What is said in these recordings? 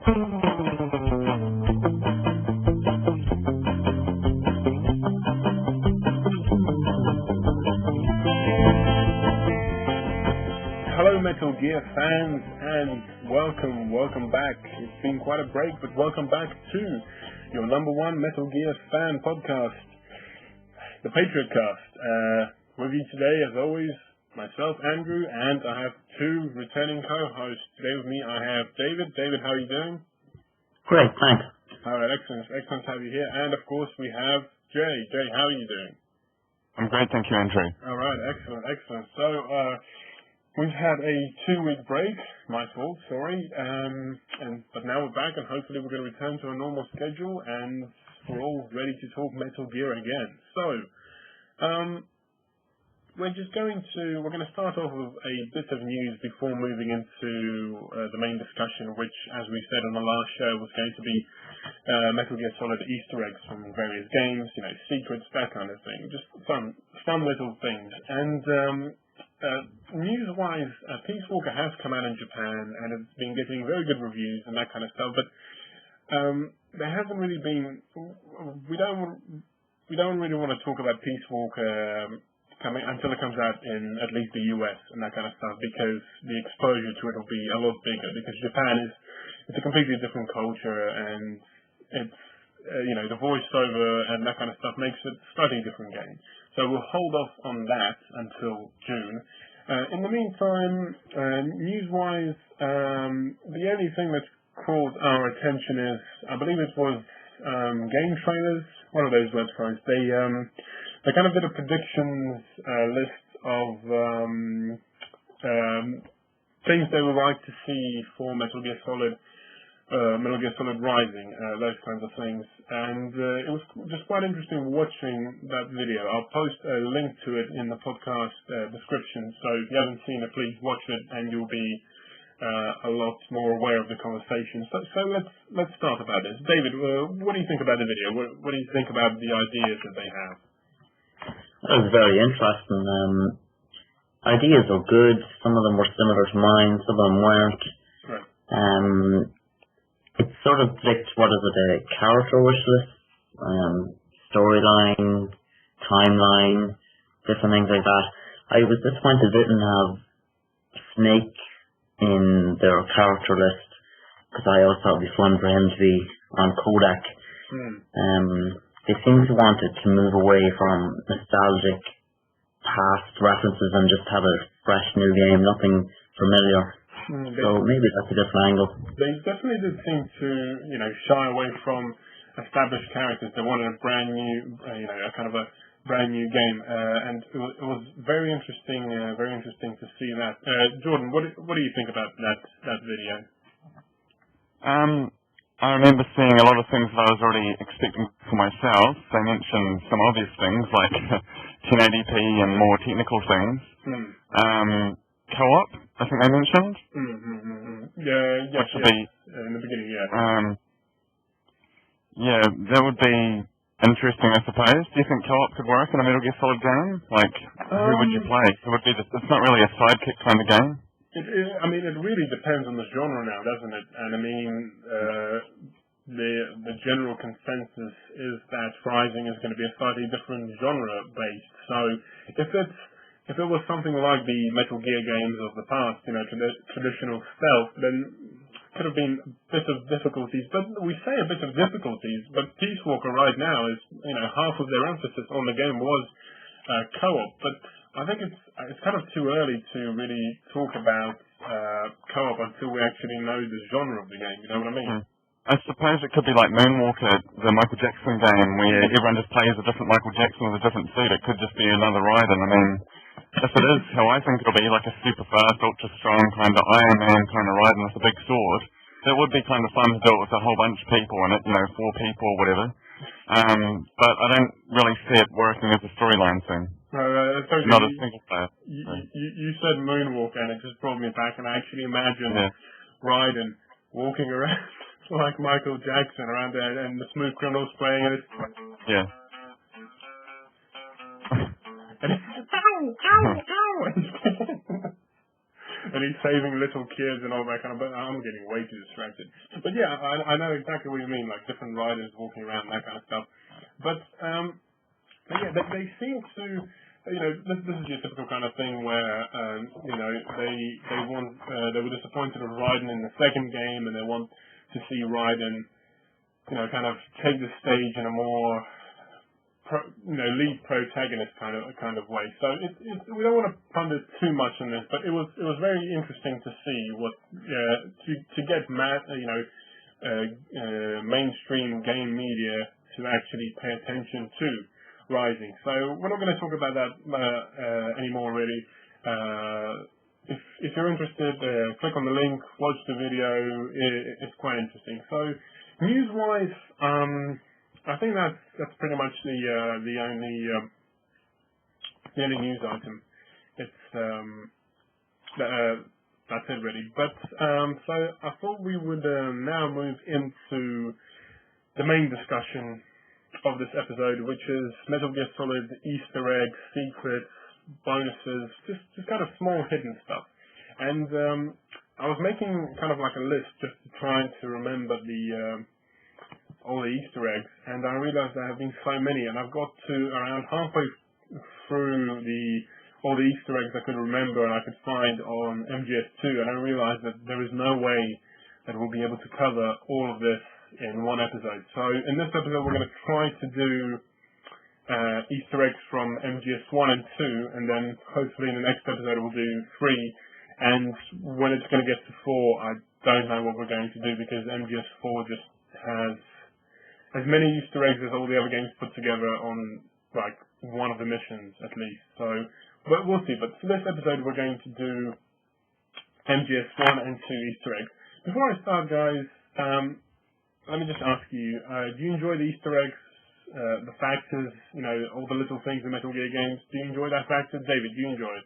Hello Metal Gear fans, and welcome back. It's been quite a break, but welcome back to your number one Metal Gear fan podcast, the Patriotcast. With you today, as always, myself, Andrew, and I have two returning co-hosts. Today with me I have David. David, how are you doing? Great, thanks. Alright, excellent to have you here. And of course we have Jay. Jay, how are you doing? I'm great, thank you, Andrew. Alright, excellent. So, we've had a 2-week break, my fault, sorry, but now we're back and hopefully we're going to return to a normal schedule and we're all ready to talk Metal Gear again. So, we're going to start off with a bit of news before moving into the main discussion, which, as we said on the last show, was going to be Metal Gear Solid Easter eggs from various games, secrets, that kind of thing, just fun little things. And news-wise, Peace Walker has come out in Japan and it's been getting very good reviews and that kind of stuff, but there hasn't really been. We don't really want to talk about Peace Walker coming until it comes out in at least the US and that kind of stuff, because the exposure to it will be a lot bigger. Because Japan it's a completely different culture, and it's the voiceover and that kind of stuff makes it a slightly different game. So we'll hold off on that until June. In the meantime, news-wise, the only thing that's caught our attention is, I believe it was game trailers, one of those websites. They kind of did a predictions list of things they would like to see for Metal Gear Solid Rising, those kinds of things. And it was just quite interesting watching that video. I'll post a link to it in the podcast description, so if you haven't seen it, please watch it and you'll be a lot more aware of the conversation. So let's start about this. David, what do you think about the video? What do you think about the ideas that they have? That was very interesting. Ideas are good. Some of them were similar to mine, some of them weren't. Right. It sort of picked, a character wish list, storyline, timeline, different things like that. I was disappointed they didn't have Snake in their character list, because I always thought it would be fun for him to be on Kodak. They seem to want it to move away from nostalgic past references and just have a fresh new game, nothing familiar. So maybe that's a different angle. They definitely did seem to, shy away from established characters. They wanted a brand new, a kind of a brand new game, and it was very interesting to see that. Jordan, what do you think about that video? I remember seeing a lot of things that I was already expecting for myself. They mentioned some obvious things like 1080p and more technical things. Co-op, I think they mentioned. Yeah, which would be in the beginning, yeah. Yeah, that would be interesting, I suppose. Do you think co-op could work in a Metal Gear Solid game? Like, who would you play? It would be it's not really a sidekick kind of game. It really depends on the genre now, doesn't it? And the general consensus is that Rising is going to be a slightly different genre based. So if it was something like the Metal Gear games of the past, traditional stealth, then it could have been a bit of difficulties. But we say a bit of difficulties, but Peace Walker right now is, half of their emphasis on the game was co-op. But I think it's kind of too early to really talk about co-op until we actually know the genre of the game. You know what I mean? I suppose it could be like Moonwalker, the Michael Jackson game, where everyone just plays a different Michael Jackson with a different suit. It could just be another Raiden. I mean, if it is how I think it'll be, like a super fast, ultra strong kind of Iron Man kind of Raiden with a big sword, that would be kind of fun to do it with a whole bunch of people in it, 4 people or whatever. But I don't really see it working as a storyline thing. Not a single player. You said Moonwalker, and it just brought me back, and I actually imagined Raiden walking around like Michael Jackson around there, and the Smooth Criminals playing it. Yeah. And ow! and he's saving little kids and all that kind of. But I'm getting way too distracted. But yeah, I know exactly what you mean. Like different riders walking around, that kind of stuff. But yeah, they seem to. This is your typical kind of thing where they were disappointed with Raiden in the second game, and they want to see Raiden, kind of take the stage in a more lead protagonist kind of way. So we don't want to ponder too much on this, but it was very interesting to see what to get mainstream game media to actually pay attention to Rising. So we're not going to talk about that anymore, really. If you're interested, click on the link, watch the video. It's quite interesting. So news-wise, I think that's pretty much the only news item. It's that's it really. But so I thought we would now move into the main discussion of this episode, which is Metal Gear Solid Easter eggs, secrets, bonuses, just kind of small hidden stuff. And I was making kind of like a list just to try to remember all the Easter eggs, and I realized there have been so many, and I've got to around halfway through all the Easter eggs I could remember and I could find on MGS2, and I realized that there is no way that we'll be able to cover all of this in one episode. So in this episode we're going to try to do Easter eggs from MGS 1 and 2, and then hopefully in the next episode we'll do 3, and when it's going to get to 4 I don't know what we're going to do, because MGS 4 just has as many Easter eggs as all the other games put together on like one of the missions at least. So but we'll see. But for this episode we're going to do MGS 1 and 2 Easter eggs. Before I start, guys, let me just ask you, do you enjoy the Easter eggs, the factors, all the little things in Metal Gear games? Do you enjoy that factor? David, do you enjoy it?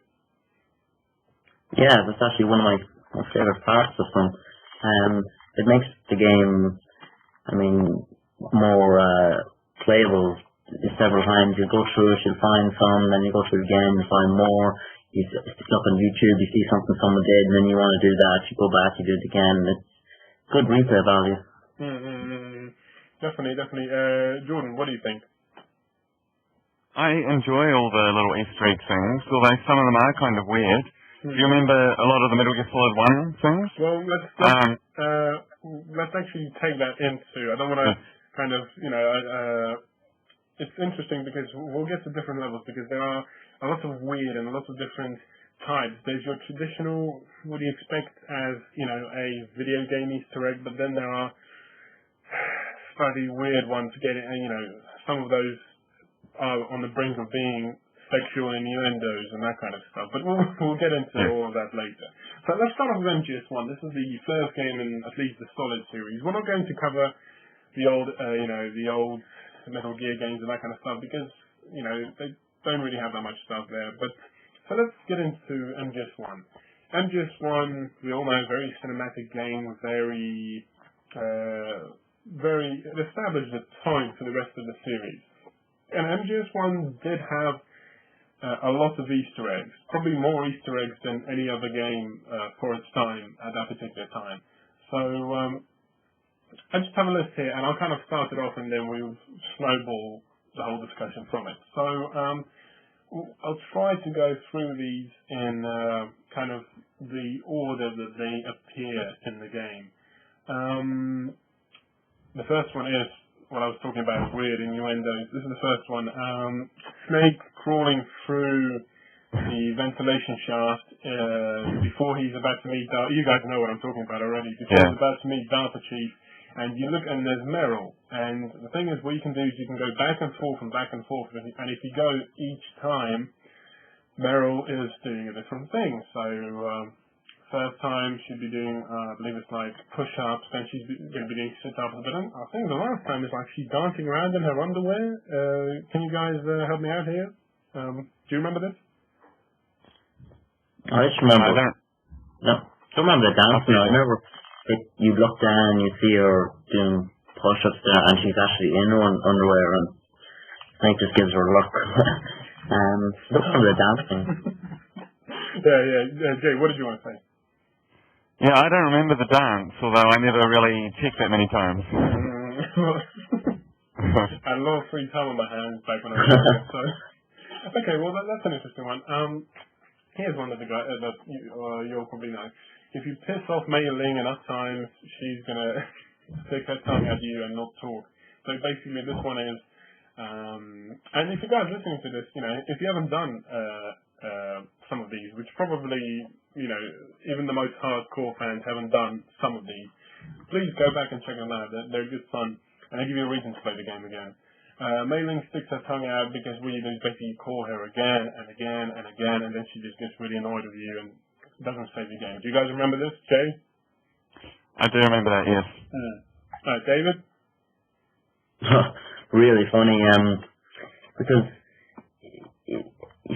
Yeah, that's actually one of my favorite parts of them. It makes the game, more playable. Several times you go through it, you'll find some, then you go through it again, you find more. You stick up on YouTube, you see something someone did, and then you want to do that, you go back, you do it again. It's good replay value. Definitely. Jordan, what do you think? I enjoy all the little Easter egg things, although some of them are kind of weird. Do you remember a lot of the Metal Gear Solid 1 things? Well, let's actually take that into. I don't want to kind of, it's interesting because we'll get to different levels, because there are a lot of weird and a lot of different types. There's your traditional, what do you expect as, a video game Easter egg, but then there are slightly weird ones getting, some of those are on the brink of being sexual innuendos and that kind of stuff. But we'll get into all of that later. So let's start off with MGS1. This is the first game in at least the Solid series. We're not going to cover the old, the old Metal Gear games and that kind of stuff, because, they don't really have that much stuff there. But so let's get into MGS1. MGS1, we all know, very cinematic game, it established a tone for the rest of the series. And MGS1 did have a lot of Easter eggs, probably more Easter eggs than any other game for its time at that particular time. So I just have a list here, and I'll kind of start it off, and then we'll snowball the whole discussion from it. So I'll try to go through these in kind of the order that they appear in the game. The first one is what I was talking about, weird innuendos. This is the first one. Snake crawling through the ventilation shaft before he's about to meet Darth. You guys know what I'm talking about already. Before he's about to meet Darth Chief, and you look, and there's Meryl. And the thing is, what you can do is you can go back and forth, and if you go each time, Meryl is doing a different thing. So first time she'd be doing, I believe it's like push-ups, then she's going to be doing sit-ups. But I think the last time is like she's dancing around in her underwear. Can you guys help me out here? Do you remember this? I just remember. Don't remember the dancing. I remember you look down, you see her doing push-ups there, and she's actually in her underwear, and Snake just gives her a look. Don't remember the dancing. Yeah. Jay, what did you want to say? Yeah, I don't remember the dance, although I never really checked that many times. I had a lot of free time on my hands back when I was younger, so... Okay, well, that's an interesting one. Here's one that you'll probably know. If you piss off Mei Ling enough times, she's going to stick her tongue at you and not talk. So basically this one is... and if you guys are listening to this, if you haven't done some of these, which probably, even the most hardcore fans haven't done some of these, please go back and check them out. They're good fun, and they give you a reason to play the game again. Mei Ling sticks her tongue out because we basically call her again and again and again, and then she just gets really annoyed with you and doesn't save the game. Do you guys remember this, Jay? I do remember that, yes. David? Really funny, because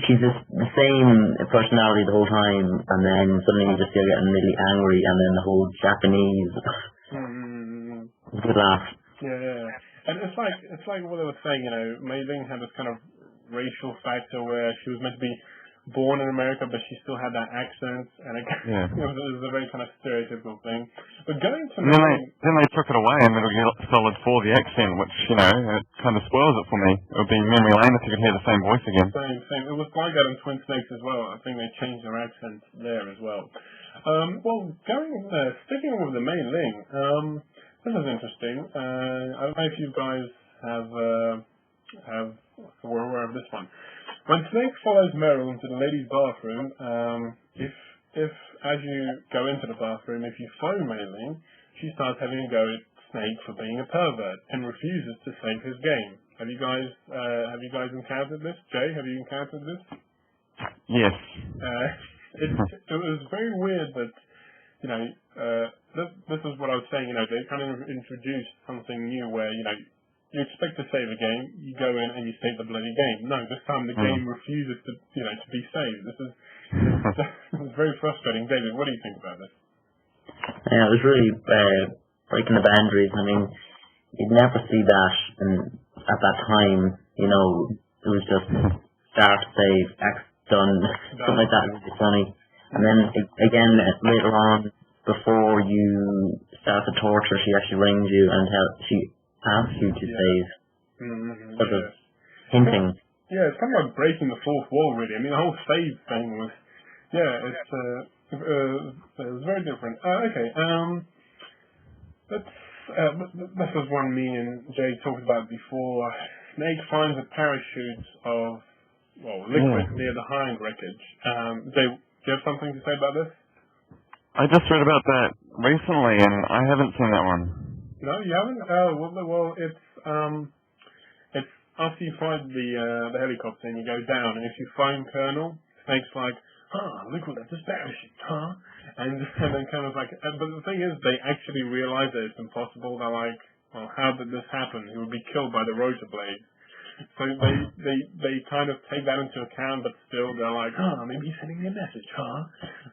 she's just the same personality the whole time, and then suddenly you just feel getting really angry, and then the whole Japanese. Good laugh. Yeah. And it's like what I was saying, Mei Ling had this kind of racial factor where she was meant to be born in America, but she still had that accent, and it was a very kind of stereotypical thing. But going to then they took it away, and Metal Gear Solid 4, the accent, which it kind of spoils it for me. It would be memory lane if you could hear the same voice again. Same. It was like that in Twin Snakes as well. I think they changed their accent there as well. Sticking with the Mei Ling, this is interesting. I don't know if you guys were aware of this one. When Snake follows Meryl into the ladies' bathroom, if as you go into the bathroom, if you phone Mei Ling, she starts having a go at Snake for being a pervert and refuses to save his game. Have you guys encountered this? Jay, have you encountered this? Yes. It was very weird that this is what I was saying. They kind of introduced something new where you expect to save a game, you go in and you save the bloody game. No, this time the game refuses to to be saved. This is very frustrating. David, what do you think about this? Yeah, it was really breaking the boundaries. I mean, you'd never see that at that time. It was just start, save, X done, something like that. It was really funny. And then again later on, before you start the torture, she actually rings you and she asks you to save. Sort of hinting. Yeah, it's kind of like breaking the fourth wall, really. I mean, the whole save thing was, it was very different. Okay, this was one me and Jay talked about before. Snake finds a parachute of liquid near the Hind wreckage. Jay, do you have something to say about this? I just read about that recently, and I haven't seen that one. No, you haven't? Well, it's after you find the helicopter and you go down, and if you find Colonel, Snake's like, look what that's a parachute, and then kind of like, but the thing is, they actually realize that it's impossible. They're like, well, how did this happen? He would be killed by the rotor blade. So they kind of take that into account, but still they're like, maybe he's sending me a message,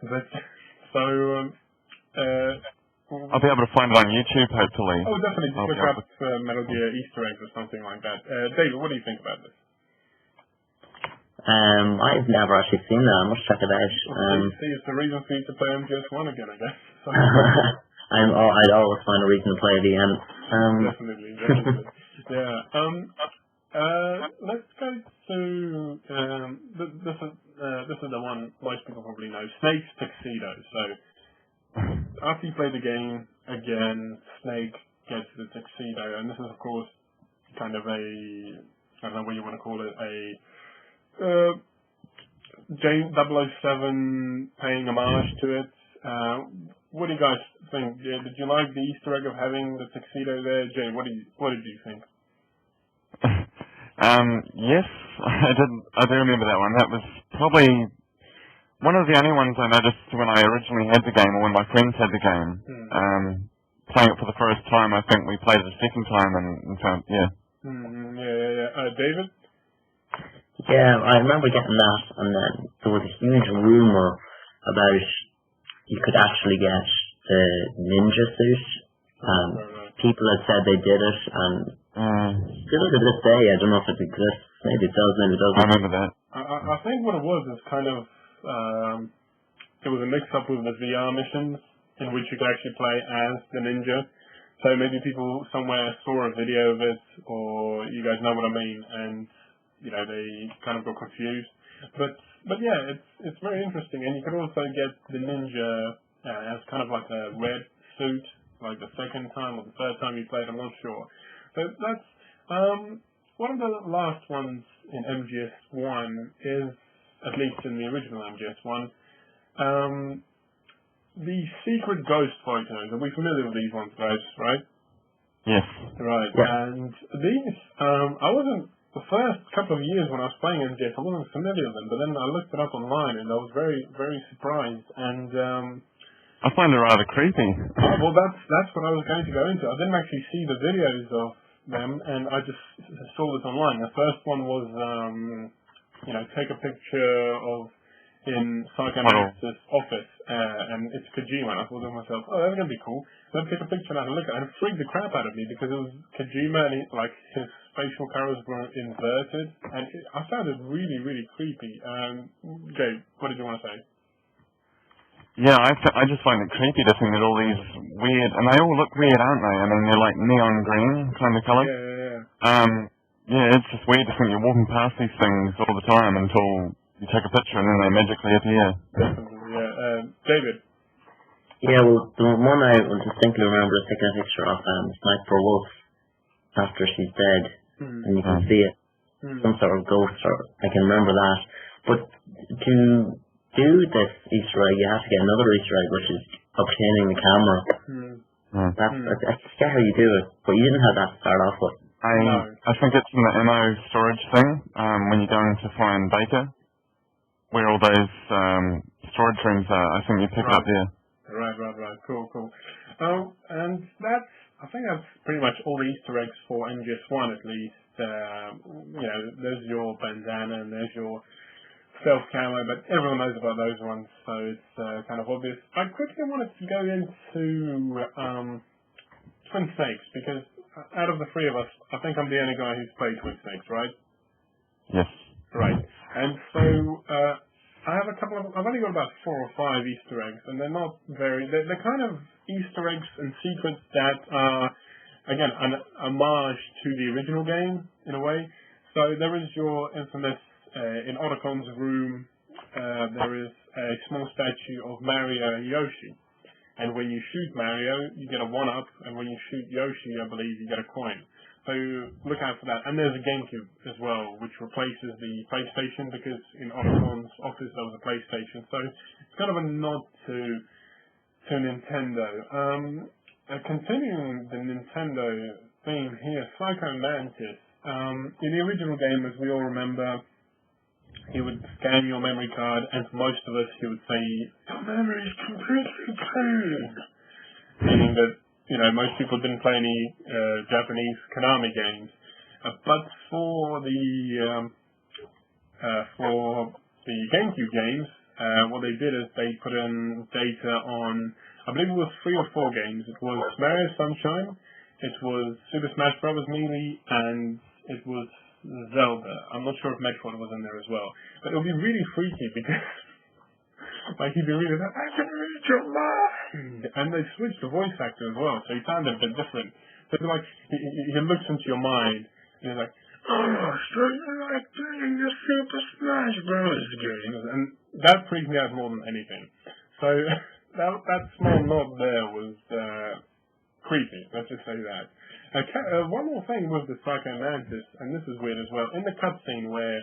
But I'll be able to find it on YouTube, hopefully. Oh, definitely. Just look up Metal Gear Easter eggs or something like that. David, what do you think about this? I've never actually seen that. I must check it out. See, it's the reason for you to play MGS1 again, I guess. I'd always find a reason to play it again. Definitely. Yeah. Let's go to this is the one most people probably know. Snake's tuxedo. So after you play the game again, Snake gets the tuxedo, and this is of course kind of I don't know what you want to call it, James 007 paying homage to it. What do you guys think? Did you like the Easter egg of having the tuxedo there? Jay, what did you think? Yes, I do remember that one. That was probably one of the only ones I noticed when I originally had the game, or when my friends had the game. Playing it for the first time, I think we played it a second time, and found, Yeah. David? Yeah, I remember getting that, and then there was a huge rumor about you could actually get the ninja suit. People had said they did it, and still to this day, I don't know if it exists. Maybe it does, maybe it doesn't. I remember that. I think what it was is kind of, it was a mix-up with the VR missions. in which you could actually play as the ninja. So maybe people somewhere saw a video of it, or you guys know what I mean, and they kind of got confused. But yeah, it's very interesting, and you could also get the ninja as kind of like a red suit, like the second time or the third time you played. I'm not sure. But that's one of the last ones in MGS1 is, at least in the original MGS1. The secret ghost photos. Are we familiar with these ones, guys? Right? Yes. Right. Yeah. And these, I wasn't, the first couple of years when I was playing MGS, I wasn't familiar with them, but then I looked it up online and I was very, very surprised. And I find it rather creepy. well, that's what I was going to go into. I didn't actually see the videos of them, and I just saw this online. The first one was, take a picture of in Psychomantis' office, and it's Kojima, and I thought to myself, oh, that's going to be cool. Then take a picture and have a look at it, and it freaked the crap out of me, because it was Kojima, and his facial colors were inverted, and I found it really, really creepy. Jay, what did you want to say? Yeah, I just find it creepy to think that all these weird, and they all look weird, aren't they? I mean, they're like neon green kind of colour. Yeah. Yeah, it's just weird to think you're walking past these things all the time until you take a picture and then they magically appear. Definitely, yeah. David? Yeah, well, the one I distinctly remember is taking a picture of Sniper Wolf after she's dead, and you can see it, some sort of ghost, or I can remember that. But to do this Easter egg, you have to get another Easter egg, which is obtaining the camera. I forget how you do it, but you didn't have that to start off with. I think it's in the ammo storage thing, when you're going to find Baker, where all those storage rooms are. I think you pick it up there. Right. Cool. And I think that's pretty much all the Easter eggs for MGS1 at least. There's your bandana and there's your stealth camo, but everyone knows about those ones, so it's kind of obvious. I quickly wanted to go into Twin Snakes, because out of the three of us, I think I'm the only guy who's played Twin Snakes, right? Yes. Right. And so I've only got about 4 or 5 Easter eggs, and they're not they're kind of Easter eggs and secrets that are, again, an homage to the original game, in a way. So there is your infamous, in Otacon's room, there is a small statue of Mario and Yoshi. And when you shoot Mario, you get a 1-up, and when you shoot Yoshi, I believe, you get a coin. So look out for that. And there's a GameCube as well, which replaces the PlayStation, because in Otacon's office there was a PlayStation. So it's kind of a nod to Nintendo. Continuing the Nintendo theme here, Psycho Mantis. In the original game, as we all remember, he would scan your memory card, and to most of us, he would say, "Your memory is completely clean," meaning that most people didn't play any Japanese Konami games. But for the GameCube games, what they did is they put in data on, I believe it was 3 or 4 games. It was Mario Sunshine, it was Super Smash Bros. Melee, and it was Zelda. I'm not sure if Metroid was in there as well. But it would be really freaky, because he'd be reading that, I can read your mind! And they switched the voice actor as well, so he sounded a bit different. So it's like, he looks into your mind, and he's like, oh, so you like playing your Super Smash Bros. Games? And that freaked me out more than anything. So that small nod there was creepy, let's just say that. One more thing with the Psycho Mantis, and this is weird as well. In the cutscene where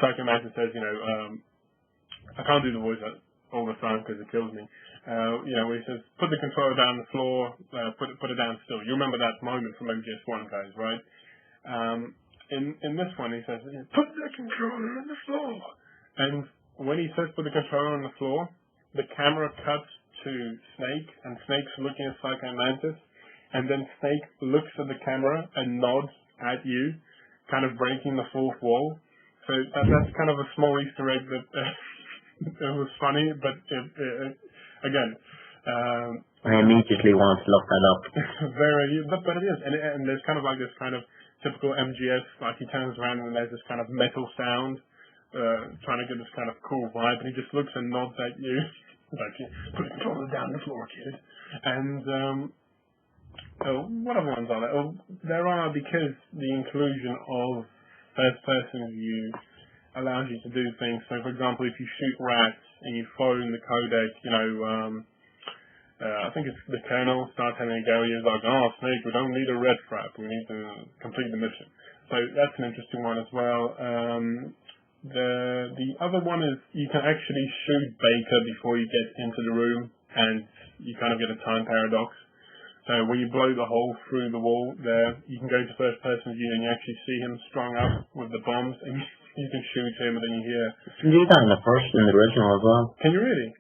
Psycho Mantis says, I can't do the voice all the time because it kills me. Where he says, put the controller down on the floor, put it down still. You remember that moment from MGS1, guys, right? In this one, he says, put the controller on the floor. And when he says put the controller on the floor, the camera cuts to Snake, and Snake's looking at Psycho Mantis. And then Snake looks at the camera and nods at you, kind of breaking the fourth wall. So that's kind of a small Easter egg that it was funny, but again, I immediately want to look that up. But it is, and there's kind of like this kind of typical MGS, like he turns around and there's this kind of metal sound, trying to get this kind of cool vibe, and he just looks and nods at you. Like, put the controller down the floor, kid. And what other ones are there? There are, because the inclusion of first-person view allows you to do things. So, for example, if you shoot rats and you phone the codec, I think it's the colonel starts having a go. He's like, "Oh, Snake, we don't need a red trap. We need to complete the mission." So that's an interesting one as well. The other one is you can actually shoot Baker before you get into the room, and you kind of get a time paradox. So when you blow the hole through the wall there, you can go to first-person view and you actually see him strung up with the bombs, and you can shoot him, and then you hear... You can do that in the original as well. Can you really?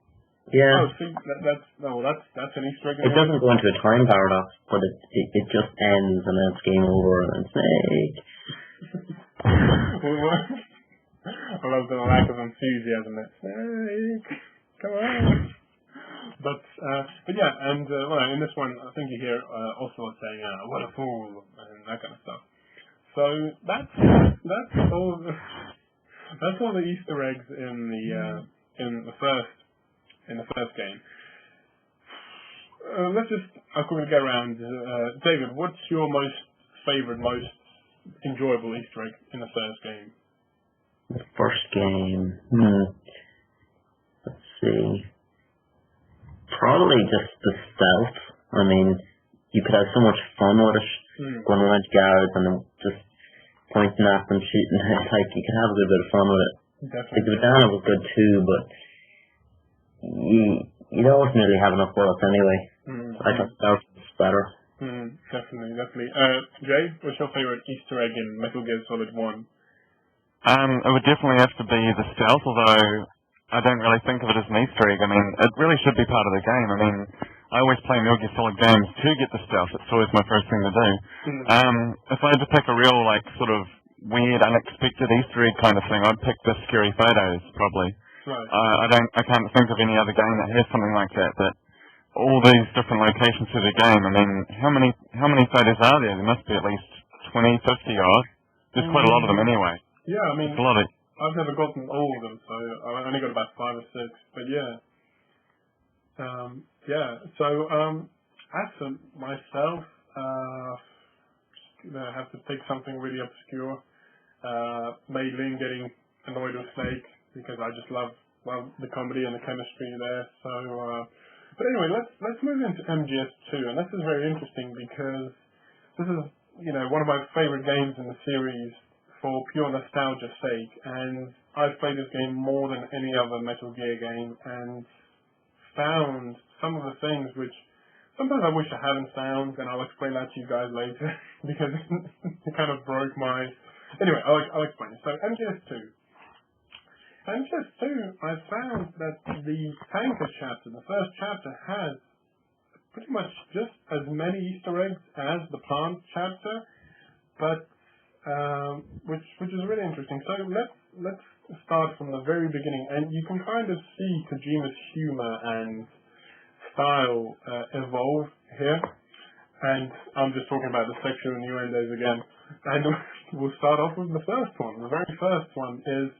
Yeah. Oh, see, that's an Easter egg. It doesn't go into a time paradox, but it just ends and then it's game over and Snake. I love the lack of enthusiasm there. Snake, come on. But yeah, and in this one, I think you hear Oslo saying, "What a fool," and that kind of stuff. So that's all. That's all the Easter eggs in the first game. Let's just go around. David, what's your most enjoyable Easter egg in the first game? The first game. Let's see. Probably just the stealth. I mean, you could have so much fun with it, going around guards and just pointing at them, shooting. Like, you could have a good bit of fun with it. Definitely. The banana was good too, but you don't really have enough bullets anyway. I thought stealth was better. Definitely. Jay, what's your favorite Easter egg in Metal Gear Solid 1? It would definitely have to be the stealth, although I don't really think of it as an Easter egg. I mean, it really should be part of the game. I mean, I always play Metal Gear Solid games to get the stealth. It's always my first thing to do. If I had to pick a real, sort of weird, unexpected Easter egg kind of thing, I'd pick the scary photos, probably. Right. I can't think of any other game that has something like that. But all these different locations through the game. I mean, how many photos are there? There must be at least 20, 50 odd. There's quite a lot of them anyway. Yeah, I mean, it's a lot of. I've never gotten all of them, so I only got about 5 or 6. But yeah. So as for myself, I have to pick something really obscure. Mei Ling getting annoyed with Snake, because I just love the comedy and the chemistry there. So, but anyway, let's move into MGS2, and this is very interesting because this is one of my favorite games in the series for pure nostalgia's sake, and I've played this game more than any other Metal Gear game, and found some of the things which sometimes I wish I hadn't found, and I'll explain that to you guys later, because it kind of broke my... Anyway, I'll explain it. So, MGS2, I found that the tanker chapter, the first chapter, has pretty much just as many Easter eggs as the plant chapter, but which is really interesting. So let's start from the very beginning, and you can kind of see Kojima's humor and style evolve here. And I'm just talking about the sexual innuendos again. And we'll start off with the first one. The very first one is,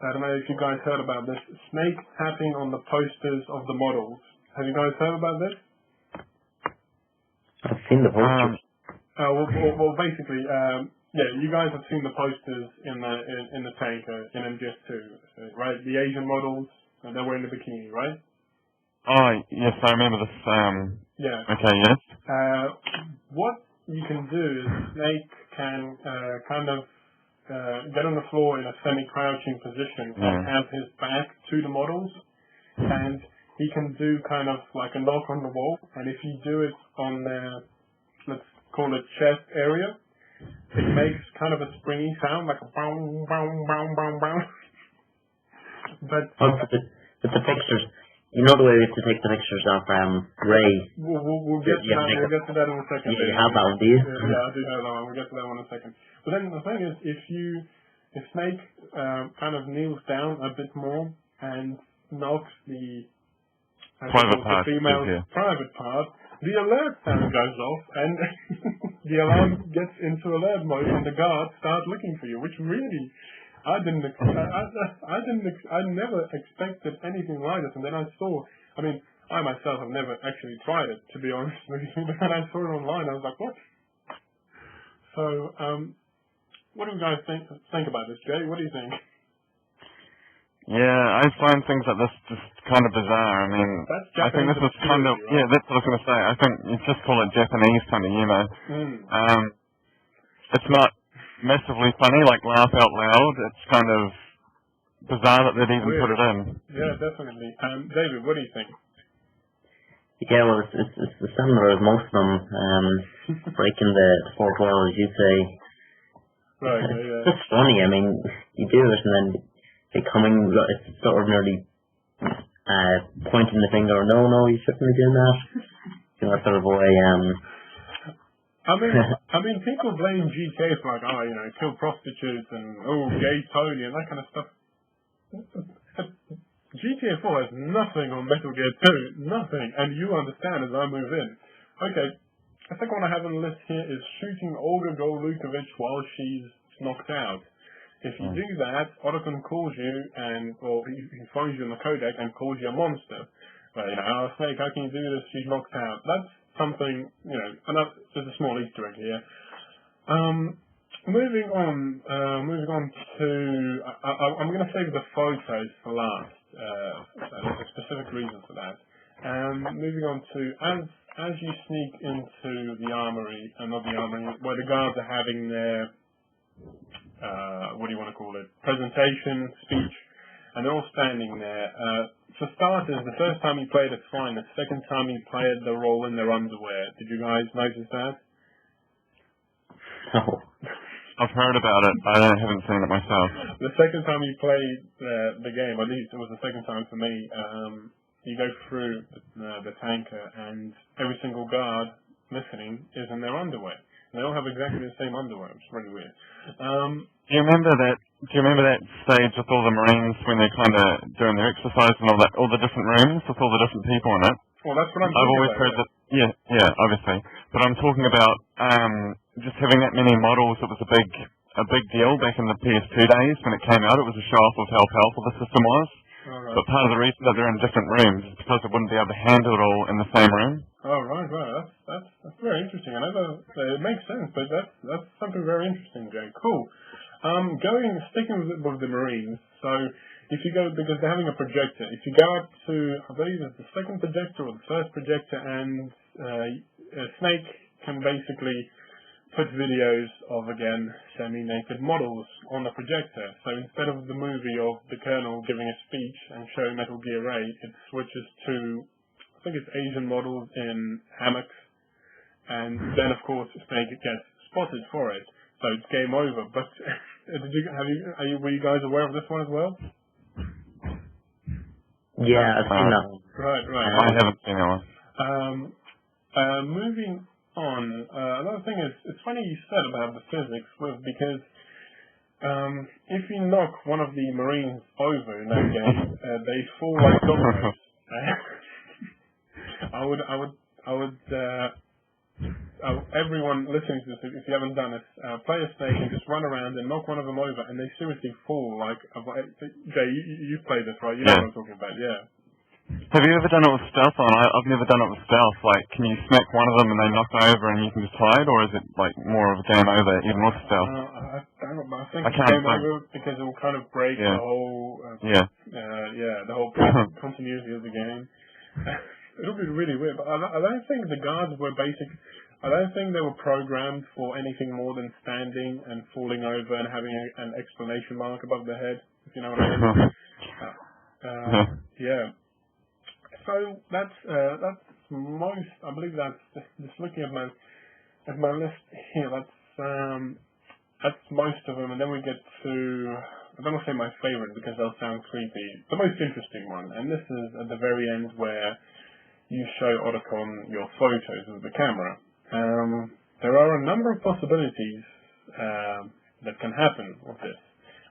I don't know if you guys heard about this, Snake tapping on the posters of the models. Have you guys heard about this? I've seen the posters. Well, basically, you guys have seen the posters in the tanker in MGS2, right? The Asian models, they're wearing the bikini, right? Oh, yes, I remember this. Yeah. Okay, yes. What you can do is Snake can kind of get on the floor in a semi-crouching position and have his back to the models, and he can do kind of like a knock on the wall, and if you do it on their, let's call it chest area, it makes kind of a springy sound, like a boom, boom, boom, boom, boom. But the pictures, you know the way we have to take the pictures of Ray. We'll get to that. We'll get to that in a second. You have that one, do you? Yeah, I do have that one. We'll get to that one in a second. But then the thing is, if Snake kind of kneels down a bit more and knocks the female's private part, the alert sound goes off, and the alarm gets into alert mode, and the guards start looking for you, which really, I never expected anything like this, and then I saw. I mean, I myself have never actually tried it, to be honest with you. But then I saw it online. I was like, what? So, what do you guys think about this, Jay? What do you think? Yeah, I find things like this just kind of bizarre. I mean, I think this is kind of, right? Yeah, that's what I was going to say. I think you just call it Japanese kind of humor. It's not massively funny, like laugh out loud. It's kind of bizarre that they'd even put it in. Yeah, definitely. David, what do you think? Yeah, well, it's similar as most of them, breaking the fourth wall, as you say. Right, yeah. It's just funny. I mean, you do it and then they it's sort of nearly pointing the finger, no, you shouldn't be doing that. You know, sort of way, I mean, people blame GTA for like, kill prostitutes and, gay Tony and that kind of stuff. GTA 4 has nothing on Metal Gear 2, nothing, and you understand as I move in. Okay, the second one I have on the list here is shooting Olga Golukovich while she's knocked out. If you do that, Otacon calls you he phones you on the codec and calls you a monster. Snake, how can you do this? She's knocked out. That's something, and that's just a small Easter egg here. Moving on to, I'm going to save the photos for last. There's a specific reason for that. Moving on to, as you sneak into the armory, not the armory, where the guards are having their, what do you want to call it, presentation, speech, and they're all standing there. For starters, the first time you played, it's fine. The second time you played, they're all in their underwear. Did you guys notice that? No. I've heard about it. I haven't seen it myself. The second time you played the game, at least it was the second time for me, you go through the tanker and every single guard listening is in their underwear. They all have exactly the same underwear. It's really weird. Do you remember that stage with all the Marines when they're kind of doing their exercise and all the different rooms with all the different people in it? Well, that's what I'm talking about. I've always heard that. Yeah, obviously. But I'm talking about just having that many models. It was a big deal back in the PS2 days when it came out. It was a show off of how powerful the system was. Right. But part of the reason that they're in different rooms is because they wouldn't be able to handle it all in the same room. Oh, right. That's very interesting. It makes sense, but that's something very interesting, Jay. Cool. Sticking with the Marines. So if you go, because they're having a projector, if you go up to, I believe it's the second projector or the first projector, and Snake can basically put videos of, again, semi-naked models on the projector. So instead of the movie of the Colonel giving a speech and showing Metal Gear 8, it switches to, I think it's Asian models in hammocks, and then of course Snake gets spotted for it. So it's game over. But were you guys aware of this one as well? Yeah, I've seen that one. Right. I haven't seen that one. Moving on, another thing is, it's funny you said about the physics, because if you knock one of the Marines over in that game, they fall like dominoes. Everyone listening to this, if you haven't done it, play a Snake and just run around and knock one of them over, and they seriously fall like. Jay, you've played this, right? You know what I'm talking about, yeah. Have you ever done it with stealth on? I've never done it with stealth. Like, can you smack one of them and they knock over and you can just hide, or is it like more of a game over even with stealth? I think it's game over because it will kind of break the whole the whole continuity of the game. It'll be really weird, but I don't think the guards were I don't think they were programmed for anything more than standing and falling over and having an exclamation mark above their head, if you know what I mean. Yeah. So that's most. I believe that's just looking at my list here. That's most of them, and then we get to, I don't want to say my favorite because they'll sound creepy. The most interesting one, and this is at the very end where you show Otacon your photos with the camera. There are a number of possibilities that can happen with this.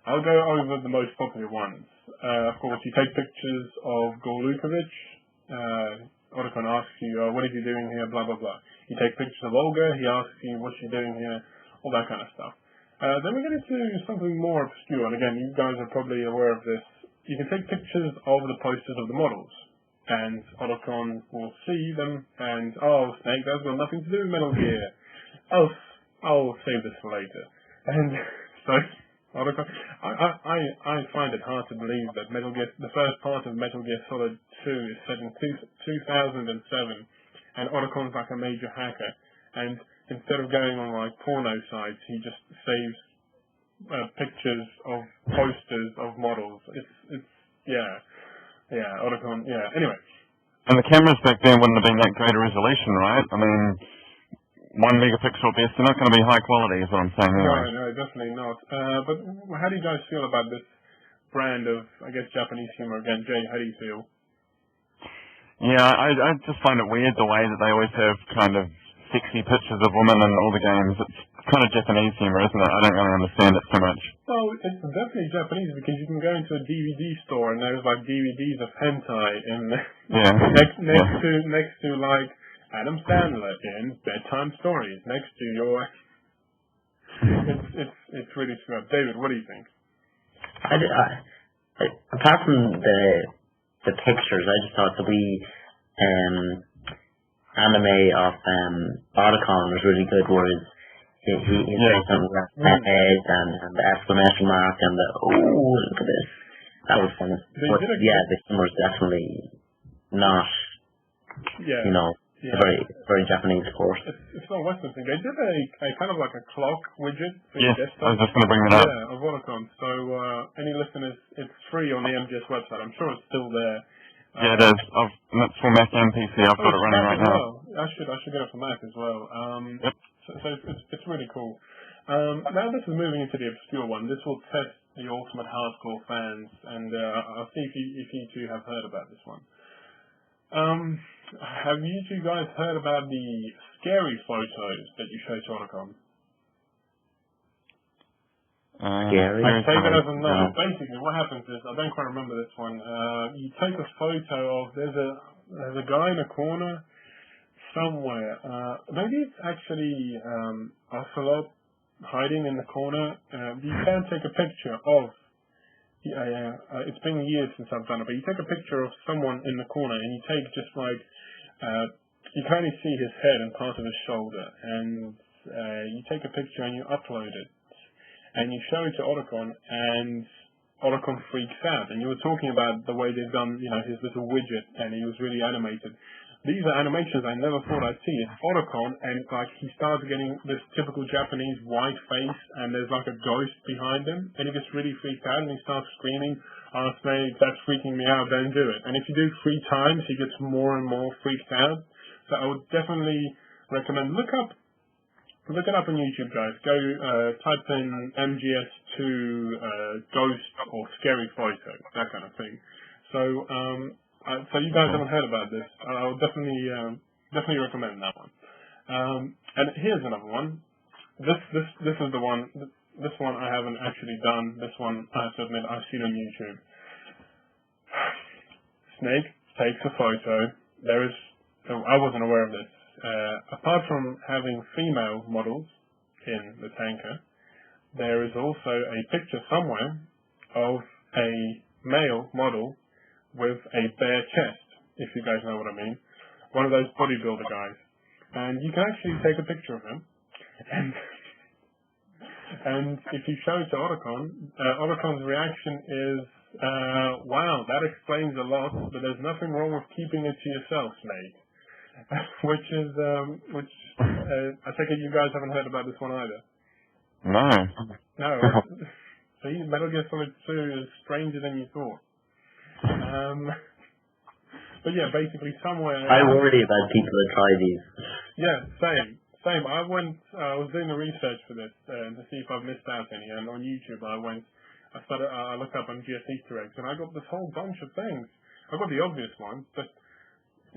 I'll go over the most popular ones. Of course, you take pictures of Golukovich. Otacon asks you, what are you doing here, blah, blah, blah. You take pictures of Olga, he asks you, what's she doing here, all that kind of stuff. Then we get into something more obscure, and again, you guys are probably aware of this. You can take pictures of the posters of the models, and Otacon will see them, and, oh, Snake, that's got nothing to do with Metal Gear. I'll save this for later. And so, Otacon, I find it hard to believe that the first part of Metal Gear Solid 2 is set in 2007, and Otacon's like a major hacker, and instead of going on like porno sites, he just saves pictures of posters of models. Otacon, anyway. And the cameras back then wouldn't have been that great a resolution, right? I mean, 1 megapixel best, they're not going to be high quality is what I'm saying anyway. No, definitely not. But how do you guys feel about this brand of, I guess, Japanese humor? Again, Jay, how do you feel? Yeah, I just find it weird the way that they always have kind of sexy pictures of women in all the games. It's kind of Japanese humor, isn't it? I don't really understand it so much. Well, it's definitely Japanese because you can go into a DVD store and there's like DVDs of hentai in next to like Adam Sandler in bedtime stories next to your. It's really screwed. David, what do you think? Apart from the pictures, I just thought the anime of Otacon was really good, whereas his head and the exclamation mark and the look at this. That was fun. But yeah, the humor is definitely not very very Japanese, of course. It's not a Western thing. They did a kind of like a clock widget for your desktop. I was just going to bring that up. Yeah, of Otacon. So any listeners, it's free on the MGS website. I'm sure it's still there. Yeah, it is. And that's for Mac and PC. I've got it running right now. I should get it for Mac as well. Yep. So it's really cool. Now this is moving into the obscure one. This will test the ultimate hardcore fans, and I'll see if you two have heard about this one. Have you two guys heard about the scary photos that you show to Otacon? Scary? I take it as a no. Basically, what happens is, I don't quite remember this one. You take a photo of there's a guy in a corner somewhere. Maybe it's actually Ocelot hiding in the corner. You can take a picture of. It's been years since I've done it, but you take a picture of someone in the corner, and you take just like you can only see his head and part of his shoulder, and you take a picture and you upload it. And you show it to Otacon, and Otacon freaks out. And you were talking about the way they've done, his little widget, and he was really animated. These are animations I never thought I'd see. It's Otacon, and like he starts getting this typical Japanese white face, and there's like a ghost behind him, and he gets really freaked out, and he starts screaming, "Oh, Snake, that's freaking me out, don't do it." And if you do it 3 times, he gets more and more freaked out. So I would definitely recommend, look it up on YouTube, guys. Go type in MGS2 ghost or scary photo, that kind of thing. So you guys haven't heard about this. I would definitely recommend that one. And here's another one. This is the one. This one I haven't actually done. This one I have to admit I've seen on YouTube. Snake takes a photo. I wasn't aware of this. Apart from having female models in the tanker, there is also a picture somewhere of a male model with a bare chest, if you guys know what I mean. One of those bodybuilder guys. And you can actually take a picture of him. And if you show it to Otacon, Otacon's reaction is, wow, that explains a lot, but there's nothing wrong with keeping it to yourself, Snake. which I take it you guys haven't heard about this one either. No. See, Metal Gear Solid 2 is stranger than you thought. But yeah, basically somewhere. I worry about people that try these. Yeah, same. I was doing the research for this to see if I've missed out any, and on YouTube I looked up MGS Easter eggs, and I got this whole bunch of things. I got the obvious ones, but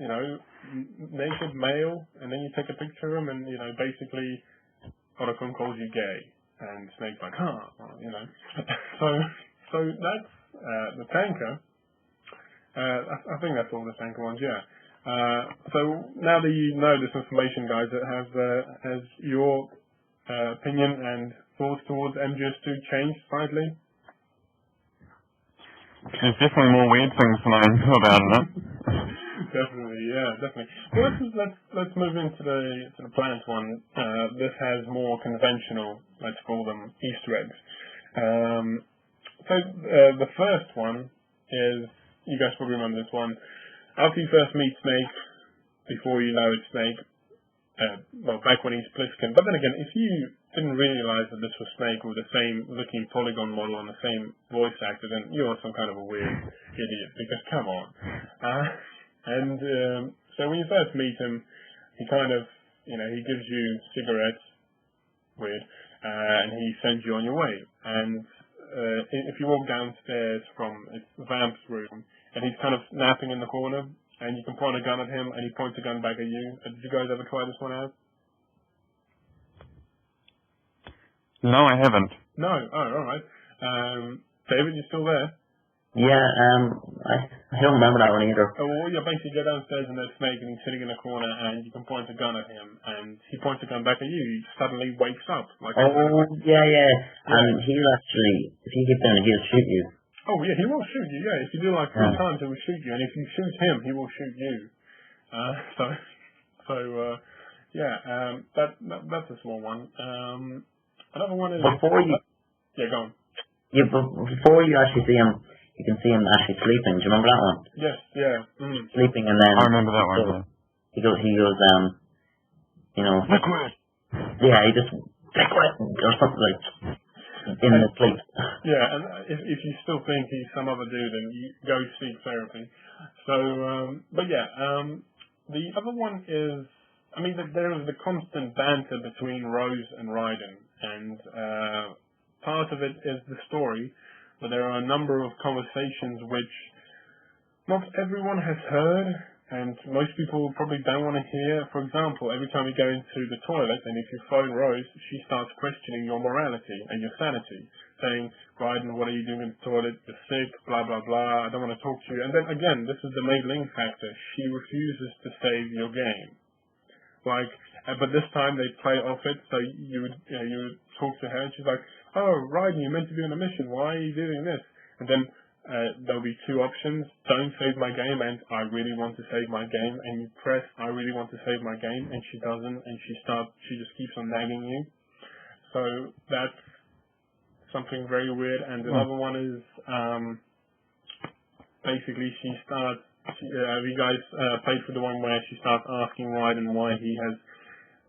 naked male, and then you take a picture of him, and basically Otacon calls you gay, and Snake's like, So that's the tanker. I think that's all the tanker ones, yeah. So now that you know this information, guys, it has your opinion and thoughts towards MGS2 changed slightly? There's definitely more weird things than I know about in it. Definitely, yeah, definitely. Well, let's move into the planet one. This has more conventional, let's call them Easter eggs. So the first one is, you guys probably remember this one. After you first meet Snake, before you know it's Snake, back when he's Pliskin. But then again, if you didn't realize that this was Snake with the same looking polygon model and the same voice actor, then you're some kind of a weird idiot, because come on. So when you first meet him, he kind of, he gives you cigarettes, weird, and he sends you on your way. And if you walk downstairs from Vamp's room, and he's kind of napping in the corner, and you can point a gun at him, and he points a gun back at you. Did you guys ever try this one out? No, I haven't. No? Oh, alright. David, you still there? Yeah, I don't remember that one either. Oh, well, you basically go downstairs and there's Snake, and he's sitting in the corner, and you can point a gun at him, and he points a gun back at you. He suddenly wakes up. Yeah. And he'll actually, if you get down, he'll shoot you. Oh, yeah, he will shoot you, yeah. If you do like 3 times, he will shoot you, and if you shoot him, he will shoot you. That's a small one. Another one is... Yeah, go on. Yeah, but before you actually see him, you can see him actually sleeping. Do you remember that one? Yes, yeah. Sleeping, and then... I remember that one, He goes, liquid! Yeah, he just... Liquid! Or something like... in the sleep. Yeah, and if you still think he's some other dude, then you go seek therapy. So, the other one is... there is the constant banter between Rose and Raiden, and part of it is the story, but there are a number of conversations which not everyone has heard, and most people probably don't want to hear. For example, every time you go into the toilet, and if you phone Rose, she starts questioning your morality and your sanity, saying, Raiden, what are you doing in the toilet? You're sick, blah, blah, blah, I don't want to talk to you. And then again, this is the Mei Ling factor. She refuses to save your game. But this time they play off it, so you would talk to her, and she's like, oh, Raiden, you're meant to be on a mission, why are you doing this? And then there'll be 2 options, don't save my game, and I really want to save my game, and you press, I really want to save my game, and she doesn't, and she just keeps on nagging you. So that's something very weird. And another one is, basically she starts, have you guys played for the one where she starts asking Raiden why he has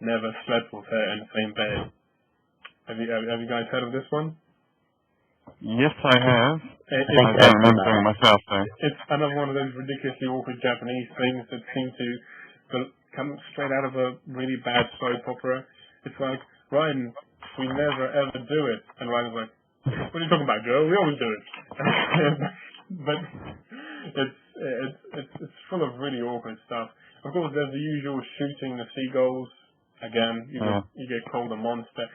never slept with her in the same bed? Have you guys heard of this one? Yes, I have. I don't remember doing myself, though. It's another one of those ridiculously awkward Japanese things that seem to come straight out of a really bad soap opera. It's like, Raiden, we never ever do it. And Raiden's like, what are you talking about, Joe? We always do it. But it's full of really awkward stuff. Of course, there's the usual shooting the seagulls. Again, you get called a monster.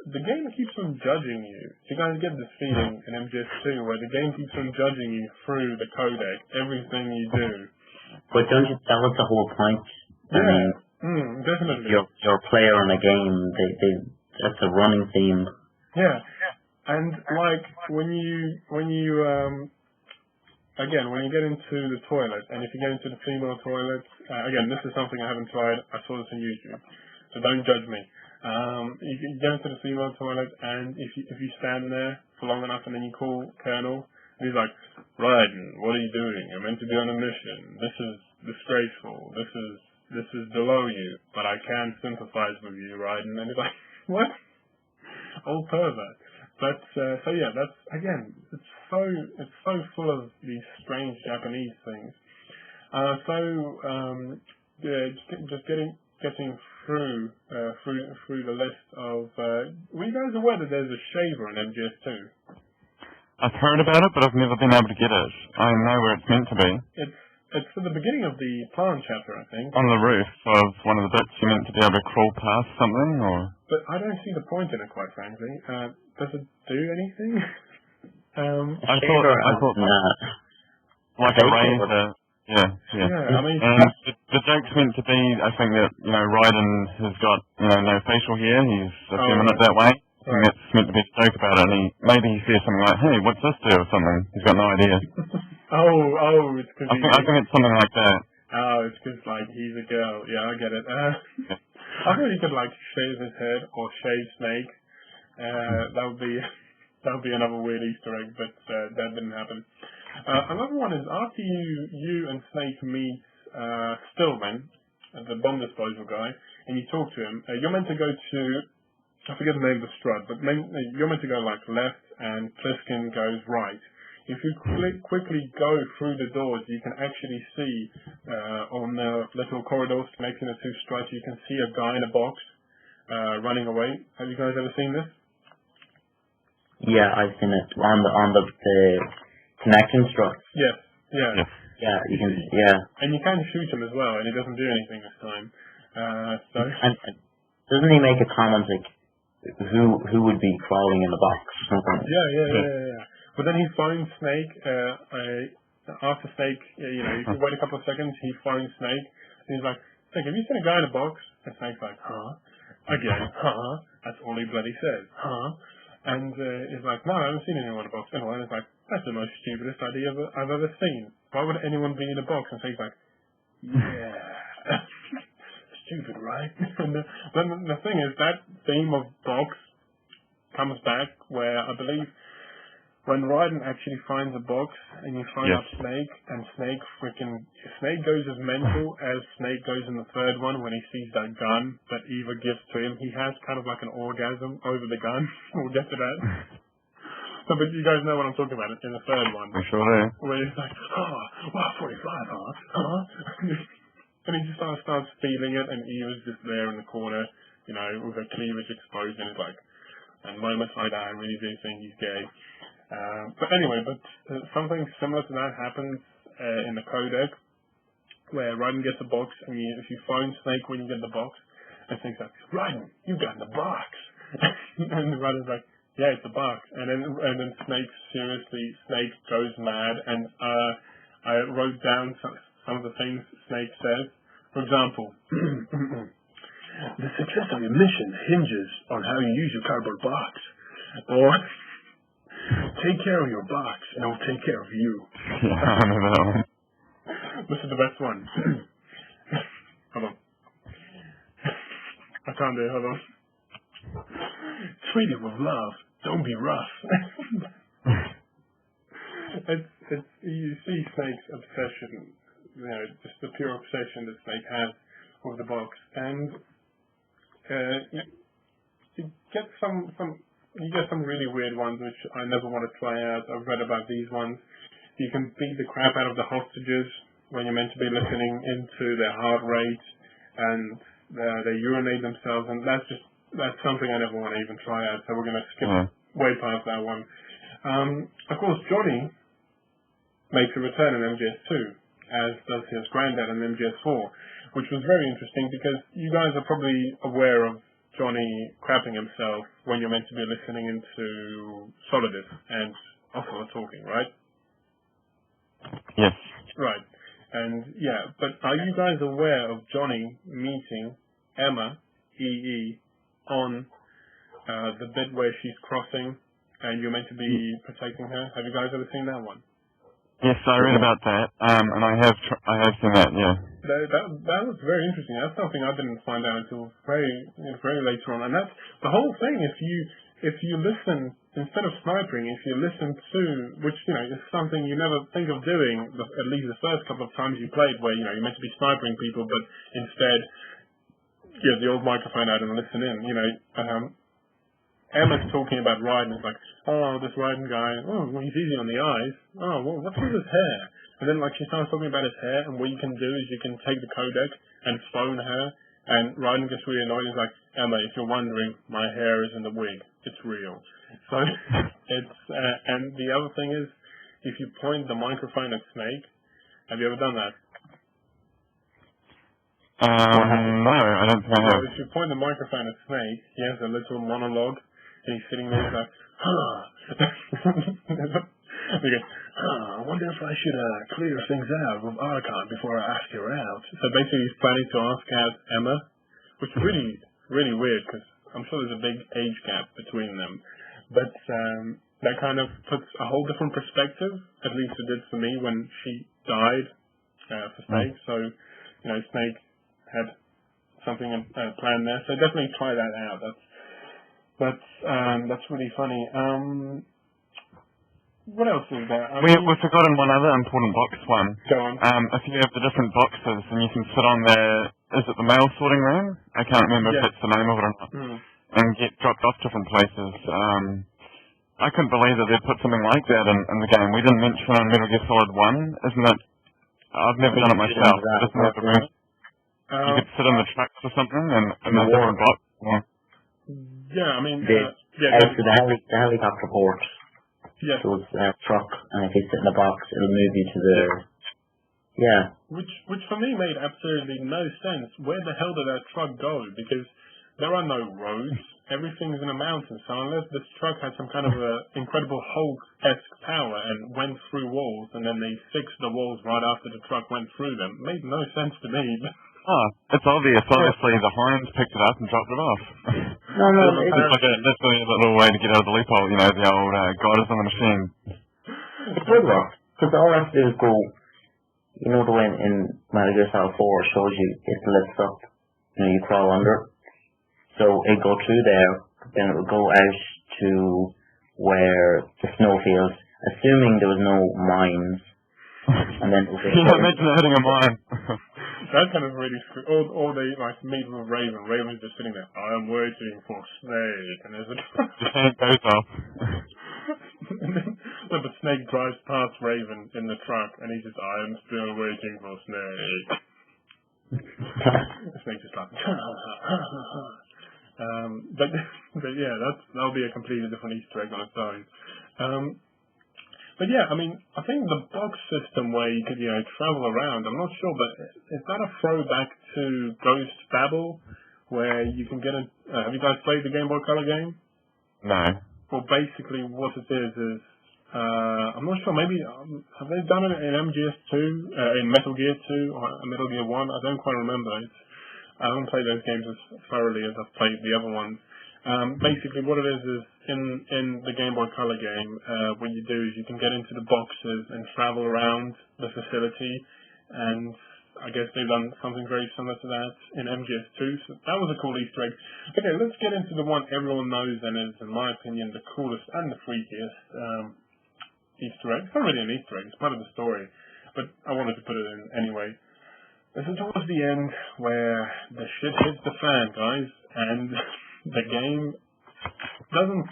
The game keeps on judging you. You guys get this feeling in MGS2 where the game keeps on judging you through the codec, everything you do. But don't you, that was the whole point? Yeah, definitely. Your player in a game, that's a running theme. Yeah, and like when you get into the toilet, and if you get into the female toilet, again, this is something I haven't tried. I saw this on YouTube, so don't judge me. You get into the female toilet, and if you stand there for long enough, and then you call Colonel, and he's like, Raiden, what are you doing? You're meant to be on a mission. This is disgraceful. This is below you, but I can sympathize with you, Raiden. And he's like, what? Old pervert. But that's again, it's so full of these strange Japanese things. Just getting through the list of. Were you guys aware that there's a shaver in MGS2? I've heard about it, but I've never been able to get it. I know where it's meant to be. It's at the beginning of the plant chapter, I think. On the roof of one of the bits you're meant to be able to crawl past something, or. But I don't see the point in it, quite frankly. Does it do anything? I thought like a razor. Yeah. I mean, and the joke's meant to be, I think that Raiden has got no facial hair. He's effeminate that way. think that's meant to be a joke about it, and maybe he says something like, "Hey, what's this do?" or something. He's got no idea. it's because I think it's something like that. Oh, it's because like he's a girl. Yeah, I get it. I thought he could like shave his head or shave Snake. That would be another weird Easter egg, but that didn't happen. Another one is after you and Snake meet Stillman, the bomb disposal guy, and you talk to him. You're meant to go to, I forget the name of the strut, but you're meant to go like left, and Pliskin goes right. If you quickly go through the doors, you can actually see on the little corridors connecting the two struts, you can see a guy in a box running away. Have you guys ever seen this? Yeah, I've seen it on the connection struts. Yes. Yeah. Yeah, you can. Yeah. And you can shoot him as well, and he doesn't do anything this time. And doesn't he make a comment like, "Who would be crawling in the box" or something? Yeah. But then he phones Snake. After Snake, if you wait a couple of seconds, he phones Snake. And he's like, "Snake, have you seen a guy in a box?" And Snake's like, "Huh?" Again, "Huh?" That's all he bloody says. "Huh?" And he's like, "No, I haven't seen anyone in a box." And it's like, "That's the most stupidest idea I've ever seen. Why would anyone be in a box?" And Snake's like, "Yeah." Stupid, right? And then the thing is, that theme of box comes back where I believe when Raiden actually finds a box and you find out Snake, and Snake goes as mental as Snake goes in the third one when he sees that gun that Eva gives to him. He has kind of like an orgasm over the gun. We'll get to that. No, but you guys know what I'm talking about in the third one. I sure do. Where he's like, wow, 45, huh? And he just starts feeling it, and Eva's just there in the corner, with her cleavage exposed, and it's like, and moments like that, I really do think he's gay. But anyway, something similar to that happens in the codec, where Raiden gets a box, and if you phone Snake when you get the box, and Snake's like, "Raiden, you got the box," and Raiden's like, "Yeah, it's a box," and then Snake goes mad, and I wrote down some of the things Snake says. For example, the success of your mission hinges on how you use your cardboard box, or take care of your box, and I'll take care of you. Yeah, I remember that one. This is the best one. Hold on. I can't do it, hold on. Treat it with love. Don't be rough. You see Snake's obsession, just the pure obsession that Snake has with the box. And you get some really weird ones which I never want to try out. I've read about these ones. You can beat the crap out of the hostages when you're meant to be listening into their heart rate, and they urinate themselves, and that's something I never want to even try out, so we're going to skip way past that one. Of course, Johnny makes a return in MGS2, as does his granddad in MGS4, which was very interesting because you guys are probably aware of Johnny crapping himself when you're meant to be listening into Solidus and also talking, right? Yes. Right. And but are you guys aware of Johnny meeting Emma, EE, on the bit where she's crossing and you're meant to be protecting her? Have you guys ever seen that one? Yes, I read about that, and I have seen that. Yeah. That was very interesting. That's something I didn't find out until very later on. And that's the whole thing. If you listen instead of sniping, if you listen to, which is something you never think of doing, at least the first couple of times you played, where you're meant to be sniping people, but instead you have the old microphone out and listen in. Emma's talking about Raiden. It's like, oh, this Raiden guy, he's easy on the eyes. Oh, well, what's with his hair? And then she starts talking about his hair, and what you can do is you can take the codec and phone her, and Raiden gets really annoyed. He's like, Emma, if you're wondering, my hair is in the wig. It's real. So it's and the other thing is, if you point the microphone at Snake, have you ever done that? No, I don't think I have. If you point the microphone at Snake, he has a little monologue, and he's sitting there like, he goes, I wonder if I should clear things out with Archon before I ask her out. So basically he's planning to ask out Emma, which is really, really weird, because I'm sure there's a big age gap between them, but that kind of puts a whole different perspective. At least it did for me when she died for Snake. So, Snake had something planned there. So definitely try that out. That's really funny. What else is there? We've forgotten one other important box one. Go on. If you have the different boxes and you can sit on is it the mail sorting room? I can't remember if it's the name of it or not. And get dropped off different places. I couldn't believe that they'd put something like that in the game. We didn't mention on Metal Gear Solid 1, isn't it? I've never done it myself. You could sit in the trucks or something and in a different box. Yeah, I mean... the helicopter port. Yes. So it's a truck, and if you sit in the box, it'll move you to the... Yeah. Which for me made absolutely no sense. Where the hell did that truck go? Because there are no roads. Everything's in a mountain. So unless this truck had some kind of incredible Hulk-esque power and went through walls, and then they fixed the walls right after the truck went through them, made no sense to me. Oh, it's obvious. Obviously, the Heinz picked it up and dropped it off. No, That's a little way to get out of the loophole, the old God is in the machine. It's good though, because all I have to do is go, the way in Metal Gear Solid 4 shows you it lifts up, you crawl under. So it go through there, then it will go out to where the snowfields, assuming there was no mines, and then imagine it hitting a mine. That kind of really screwed. Or they meet with Raven. Raven's just sitting there. I am waiting for Snake, and there's a the Snake goes off. So the Snake drives past Raven in the truck, and he just, I am still waiting for Snake. The Snake just laughing. But yeah, that'll be a completely different Easter egg on its own. But yeah, I mean, I think the box system where you could, travel around, I'm not sure, but is that a throwback to Ghost Babel, where you can get have you guys played the Game Boy Color game? No. Well, basically what it is, I'm not sure, maybe, have they done it in MGS2, in Metal Gear 2, or Metal Gear 1? I don't quite remember. I haven't played those games as thoroughly as I've played the other ones. Basically what it is in the Game Boy Color game, what you do is you can get into the boxes and travel around the facility, and I guess they've done something very similar to that in MGS2, so that was a cool Easter egg. Okay, let's get into the one everyone knows and is, in my opinion, the coolest and the freakiest Easter egg. It's not really an Easter egg, it's part of the story, but I wanted to put it in anyway. This is towards the end where the shit hits the fan, guys, and the game doesn't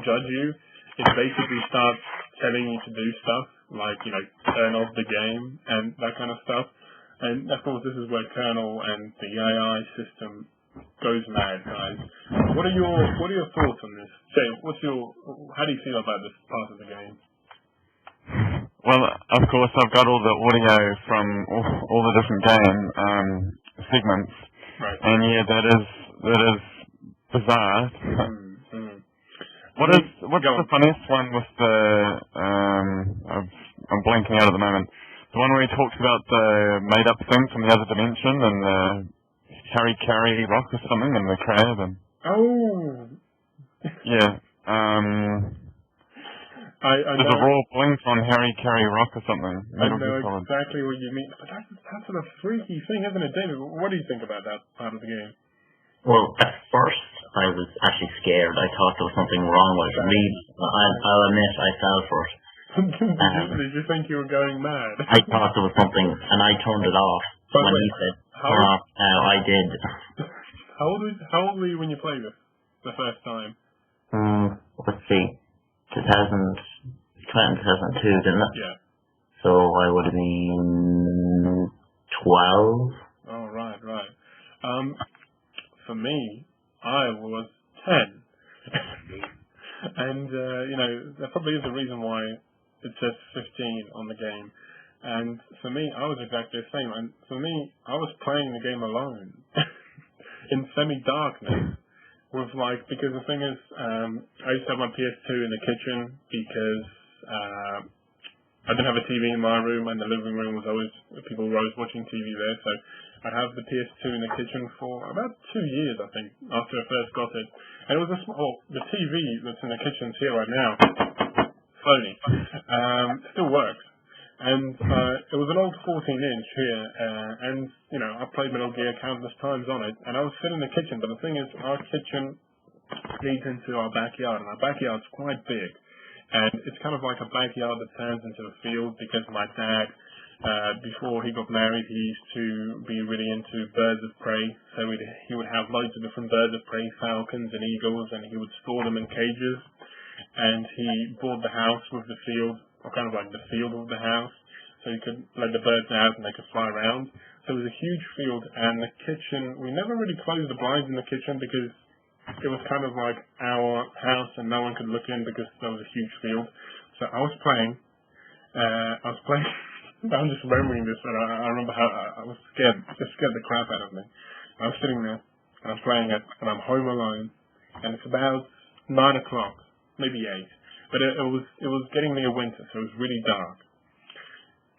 judge you. It basically starts telling you to do stuff like, turn off the game and that kind of stuff. And of course this is where Colonel and the AI system goes mad, guys. What are your thoughts on this? Jay, how do you feel about this part of the game? Well, of course I've got all the audio from all the different game segments. Right. And yeah, that is bizarre. What's the funniest one with the I'm blanking out at the moment. The one where he talks about the made up thing from the other dimension and the Harry rock or something and the crab and yeah. There's a raw blink on Harry rock or something. I know exactly what you mean. But that's a freaky thing, isn't it, David? What do you think about that part of the game? Well, at first, I was actually scared. I thought there was something wrong with it. I'll admit I fell for it. Did you think you were going mad? I thought there was something, and I turned it off. But when he said, turn off now, I did. How old were you when you played this the first time? Let's see. 2002, didn't it? Yeah. So I would have been 12. Oh, right. For me, I was 10. And, there probably is a reason why it says 15 on the game. And for me, I was exactly the same. And for me, I was playing the game alone in semi-darkness. Because the thing is, I used to have my PS2 in the kitchen because I didn't have a TV in my room, and the living room was always, people were always watching TV there, so I'd have the PS2 in the kitchen for about 2 years, I think, after I first got it. And it was the TV that's in the kitchen's here right now, Sony, still works. And it was an old 14-inch here, and, I played Metal Gear countless times on it, and I was sitting in the kitchen, but the thing is, our kitchen leads into our backyard, and our backyard's quite big. And it's kind of like a backyard that turns into a field, because my dad, before he got married, he used to be really into birds of prey, so he would have loads of different birds of prey, falcons and eagles, and he would store them in cages, and he bought the house with the field, or kind of like the field of the house, so he could let the birds out and they could fly around. So it was a huge field, and the kitchen, we never really closed the blinds in the kitchen because it was kind of like our house and no one could look in because there was a huge field. So I was playing, I'm just remembering this, and I remember how I was scared, it scared the crap out of me. I was sitting there, and I was playing it, and I'm home alone, and it's about 9 o'clock, maybe 8, but it was getting near winter, so it was really dark,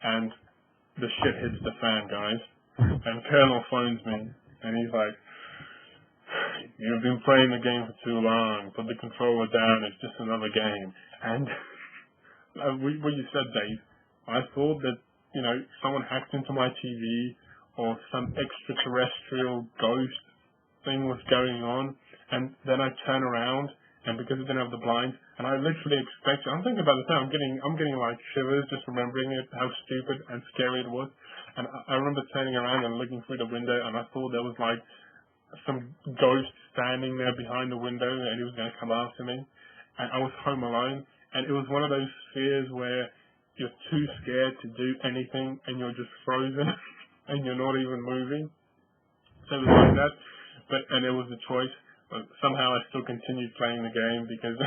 and the shit hits the fan, guys, and Colonel phones me, and he's like, "You've been playing the game for too long, put the controller down, it's just another game." And what you said, Dave, I thought that, someone hacked into my TV or some extraterrestrial ghost thing was going on, and then I turn around, and because it didn't have the blinds, and I literally expected, I'm thinking about it now, I'm getting like shivers just remembering it, how stupid and scary it was, and I remember turning around and looking through the window, and I thought there was like some ghost standing there behind the window, and he was going to come after me, and I was home alone, and it was one of those fears where you're too scared to do anything, and you're just frozen, and you're not even moving. So it was like that, and it was a choice, but somehow I still continued playing the game, because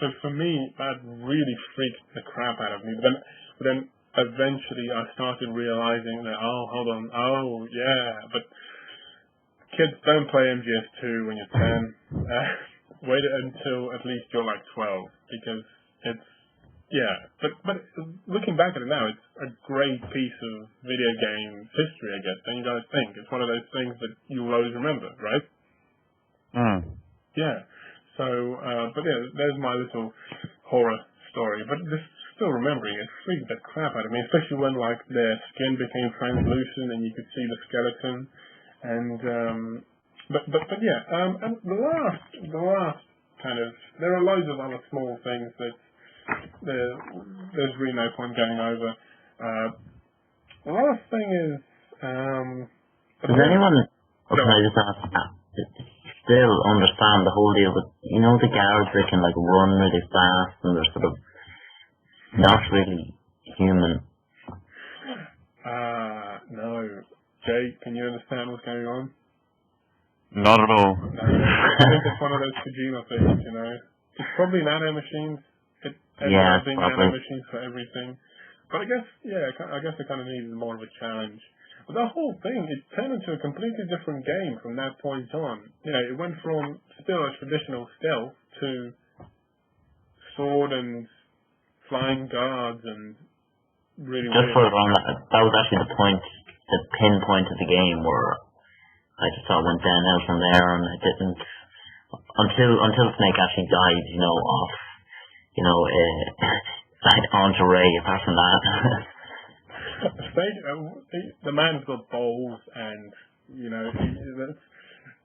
so for me, that really freaked the crap out of me. But then eventually I started realizing that, but kids, don't play MGS2 when you're 10. Wait until at least you're like 12, because it's, but looking back at it now, it's a great piece of video game history, I guess. Don't you guys think? It's one of those things that you will always remember, right? Yeah. So, there's my little horror story. But just still remembering it freaked the crap out of me, especially when like their skin became translucent and you could see the skeleton. And and the last kind of, there are loads of other small things that there's really no point going over. The last thing is, does anyone, can I just ask, still understand the whole deal with, the guards that can like run really fast and they're sort of not really human? No. Jay, can you understand what's going on? Not at all. No. I think it's one of those Kojima things, It's probably nano machines. Being nano machines for everything. But I guess it kind of needed more of a challenge. But the whole thing, it turned into a completely different game from that point on. It went from still a traditional stealth to sword and flying guards and really just further on that was actually the pinpoint of the game where I just thought it went downhill from there, and it didn't until Snake actually died, off like onto Ray. Apart from that, the man's got balls, and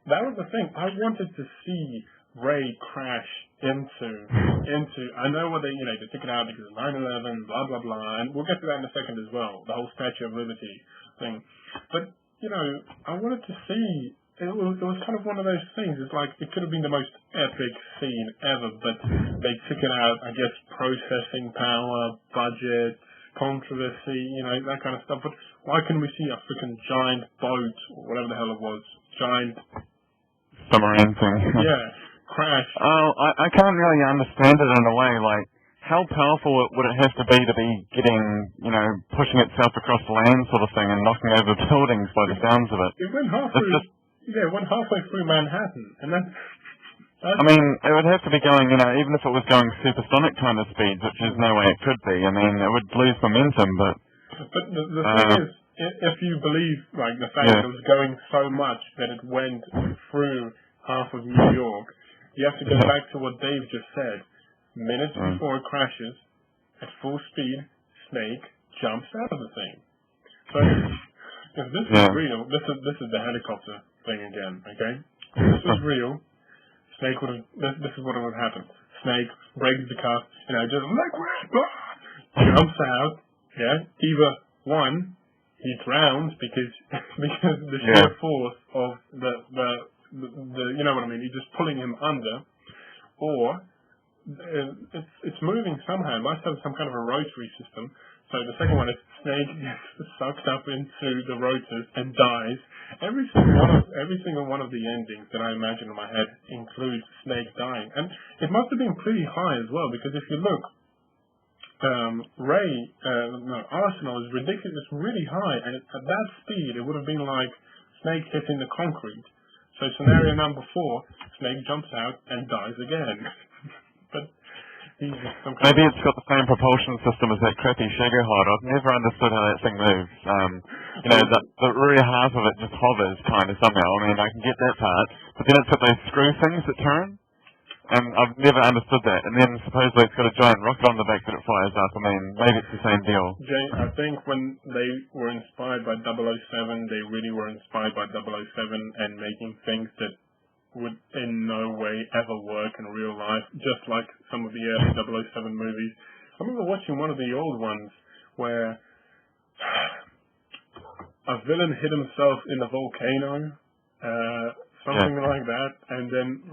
that was the thing. I wanted to see Ray crash into. I know what they took it out because of 9/11, blah blah blah, and we'll get to that in a second as well. The whole Statue of Liberty thing, but I wanted to see. It was kind of one of those things. It's like it could have been the most epic scene ever, but they took it out. I guess processing power, budget, controversy, that kind of stuff. But why couldn't we see a freaking giant boat, or whatever the hell it was, giant submarine thing? Crash. Oh, I can't really understand it in a way. Like, how powerful would it have to be getting, pushing itself across the land sort of thing and knocking over buildings by the sounds of it? It went halfway. It went halfway through Manhattan, and that's I mean, it would have to be going, even if it was going supersonic kind of speeds, which is no way it could be. I mean, it would lose momentum, but the thing is, if you believe like the fact that it was going so much that it went through half of New York, you have to go back to what Dave just said. Minutes before it crashes, at full speed, Snake jumps out of the thing. So if this is real, this is the helicopter thing again. Okay, if this was real, Snake would have. This is what would happen. Snake breaks the car, just jumps out. Yeah, either one, he drowns because the sheer force of the you know what I mean. You're just pulling him under, or it's moving somehow. It must have some kind of a rotary system. So the second one is Snake gets sucked up into the rotors and dies. Every single one of the endings that I imagine in my head includes Snake dying, and it must have been pretty high as well, because if you look, Arsenal is ridiculous. It's really high, and at that speed, it would have been like Snake hitting the concrete. So scenario number 4, Snake jumps out and dies again. But he's some kind maybe it's got the same propulsion system as that crappy Shagohod. I've never understood how that thing moves. The rear half of it just hovers kind of somehow. I mean, I can get that part, but then it's got those screw things that turn. And I've never understood that. And then supposedly it's got a giant rocket on the back that it fires up. I mean, maybe it's the same deal. Jay, I think when they were inspired by 007, they really were inspired by 007 and making things that would in no way ever work in real life, just like some of the early 007 movies. I remember watching one of the old ones where a villain hid himself in a volcano. Something like that, and then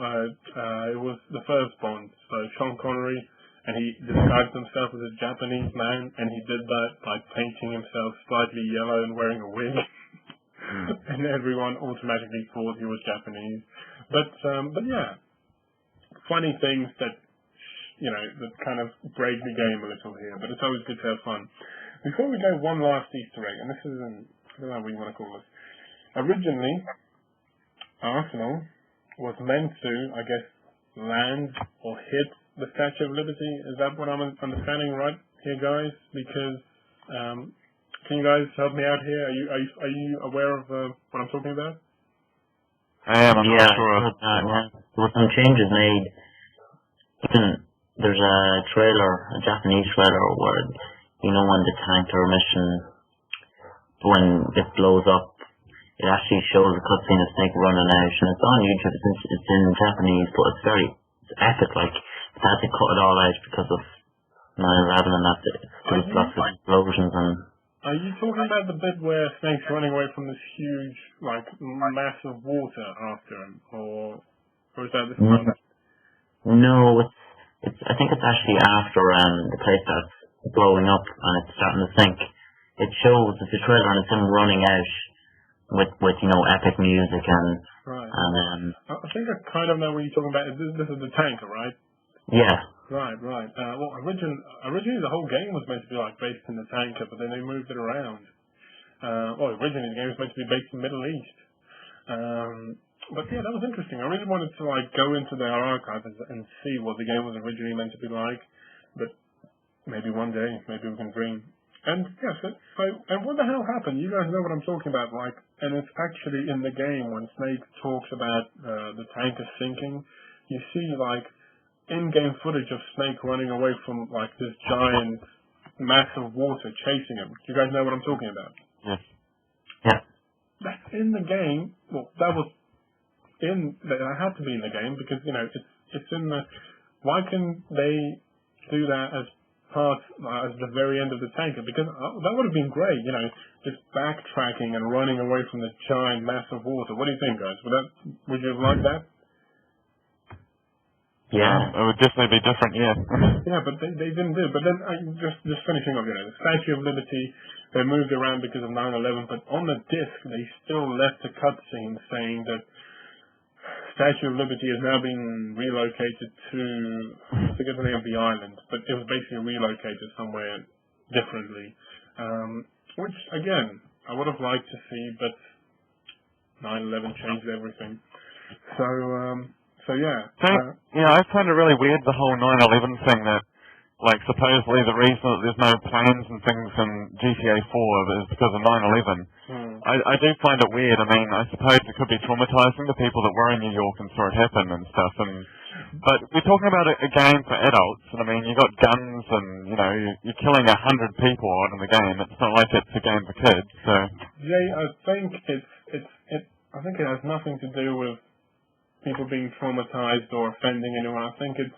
it was the first Bond, so Sean Connery, and he disguised himself as a Japanese man, and he did that by painting himself slightly yellow and wearing a wig, and everyone automatically thought he was Japanese. But yeah, funny things that that kind of break the game a little here, but it's always good to have fun. Before we go, one last Easter egg, and this is I don't know what you want to call this. Originally, Arsenal was meant to, I guess, land or hit the Statue of Liberty. Is that what I'm understanding right here, guys? Because can you guys help me out here? Are you aware of what I'm talking about? I am. I'm not sure. There were some changes made. There's a trailer, a Japanese trailer, where when the tanker mission, when it blows up, it actually shows a cutscene of Snake running out, and it's on YouTube. It's in Japanese, but it's epic. Like, they had to cut it all out because of 9/11 and that. There was lots of explosions and. Are you talking about the bit where Snake's running away from this huge, like, massive water after him, or is that this one? No, I think it's actually after the place that's blowing up and it's starting to sink. It's a trailer and it's him running out. With epic music and right. And I think I kind of know what you're talking about. This is the tanker, right? Yeah. Right. Well, originally the whole game was meant to be like based in the tanker, but then they moved it around. Originally the game was meant to be based in the Middle East. But yeah, that was interesting. I really wanted to like go into their archive and see what the game was originally meant to be like. But maybe one day, maybe we can dream. And yes, and what the hell happened? You guys know what I'm talking about, like, and it's actually in the game when Snake talks about the tanker sinking. You see like in-game footage of Snake running away from like this giant, massive water chasing him. Do you guys know what I'm talking about? Yes. Yeah. That's in the game. Well, that had to be in the game because it's in the. Why can they do that as part at the very end of the tanker? Because that would have been great, just backtracking and running away from the giant, massive water. What do you think, guys? Would you have liked that? Yeah, it would definitely be different. Yeah. Yeah, but they didn't do it. But then just finishing up, the Statue of Liberty, they moved around because of 9/11. But on the disc, they still left a cutscene saying that Statue of Liberty has now been relocated to, I forget the name of the island, but it was basically relocated somewhere differently. Which, again, I would have liked to see, but 9/11 changed everything. So yeah. I find it really weird, the whole 9/11 thing, that like, supposedly the reason that there's no planes and things in GTA 4 is because of 9/11. I do find it weird. I mean, I suppose it could be traumatizing to people that were in New York and saw it happen and stuff. But we're talking about a game for adults, and I mean, you got guns and, you know, you're killing 100 people out in the game. It's not like it's a game for kids. So Jay, I think I think it has nothing to do with people being traumatized or offending anyone. I think it's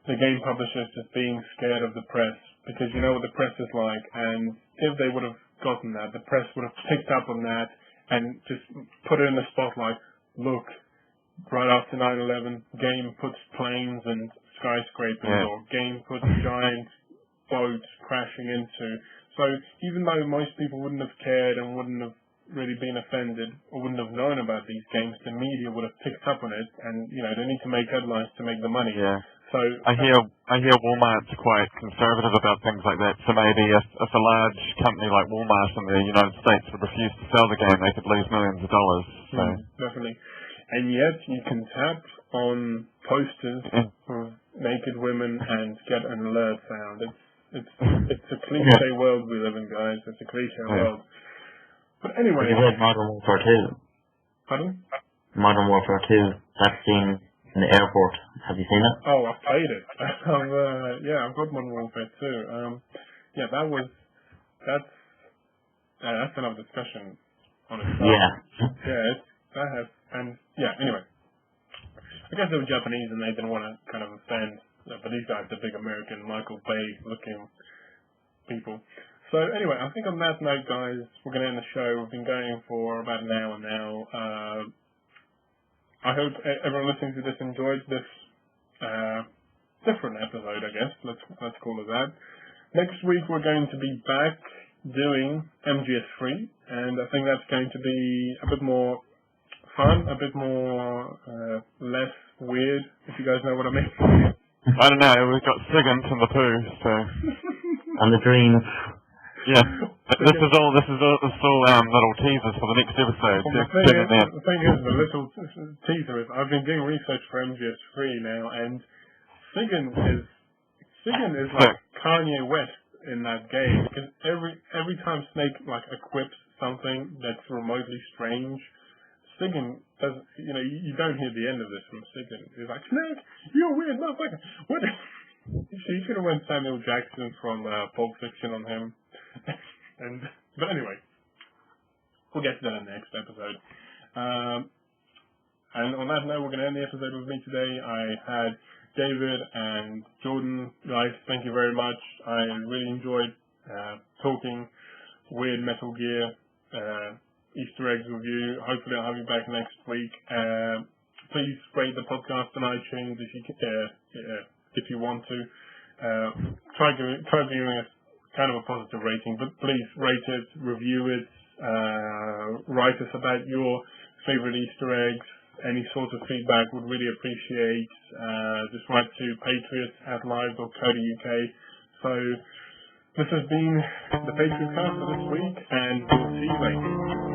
the game publishers just being scared of the press, because you know what the press is like, and if they would have gotten that, the press would have picked up on that and just put it in the spotlight. Look, right after 9/11, game puts planes and skyscrapers, or game puts giant boats crashing into. So even though most people wouldn't have cared and wouldn't have really been offended or wouldn't have known about these games, the media would have picked up on it, and you know they need to make headlines to make the money. yeah. So I hear Walmart's quite conservative about things like that. So maybe if a large company like Walmart in the United States would refuse to sell the game, they could lose millions of dollars. So definitely. And yet you can tap on posters of naked women and get an alert sound. It's a cliche world we live in, guys. It's a cliche world. But anyway, Have you read Modern Warfare 2? Pardon? Modern Warfare 2. That scene in the airport. Have you seen it? Oh, I've played it. I've got Modern Warfare 2. That's another discussion on itself. Anyway. I guess they were Japanese and they didn't want to kind of offend, but these guys are big American Michael Bay looking people. So anyway, I think on that note, guys, we're going to end the show. We've been going for about an hour now. I hope everyone listening to this enjoyed this different episode, I guess. Let's call it that. Next week we're going to be back doing MGS3, and I think that's going to be a bit more fun, a bit more less weird, if you guys know what I mean. I don't know. We've got Sigint and the Pooh, so And the dreams. yeah. This is all little teasers for the next episode. The thing is, the little teaser is I've been doing research for MGS3 now, and Sigint is like Kanye West in that game, because every time Snake like equips something that's remotely strange, Sigint does. You know, you don't hear the end of this from Sigint. He's like, Snake, you're a weird motherfucker. What? You should have went Samuel Jackson from Pulp Fiction on him. But anyway, we'll get to that in the next episode. And on that note, we're going to end the episode with me today. I had David and Jordan. Guys, thank you very much. I really enjoyed talking weird Metal Gear Easter eggs with you. Hopefully I'll have you back next week. Please rate the podcast on iTunes if you want to. Try giving us kind of a positive rating, but please rate it, review it, write us about your favorite Easter eggs. Any sort of feedback would really appreciate. Just write to patriots@live.co.uk. So this has been the Patriotcast for this week, and we'll see you later.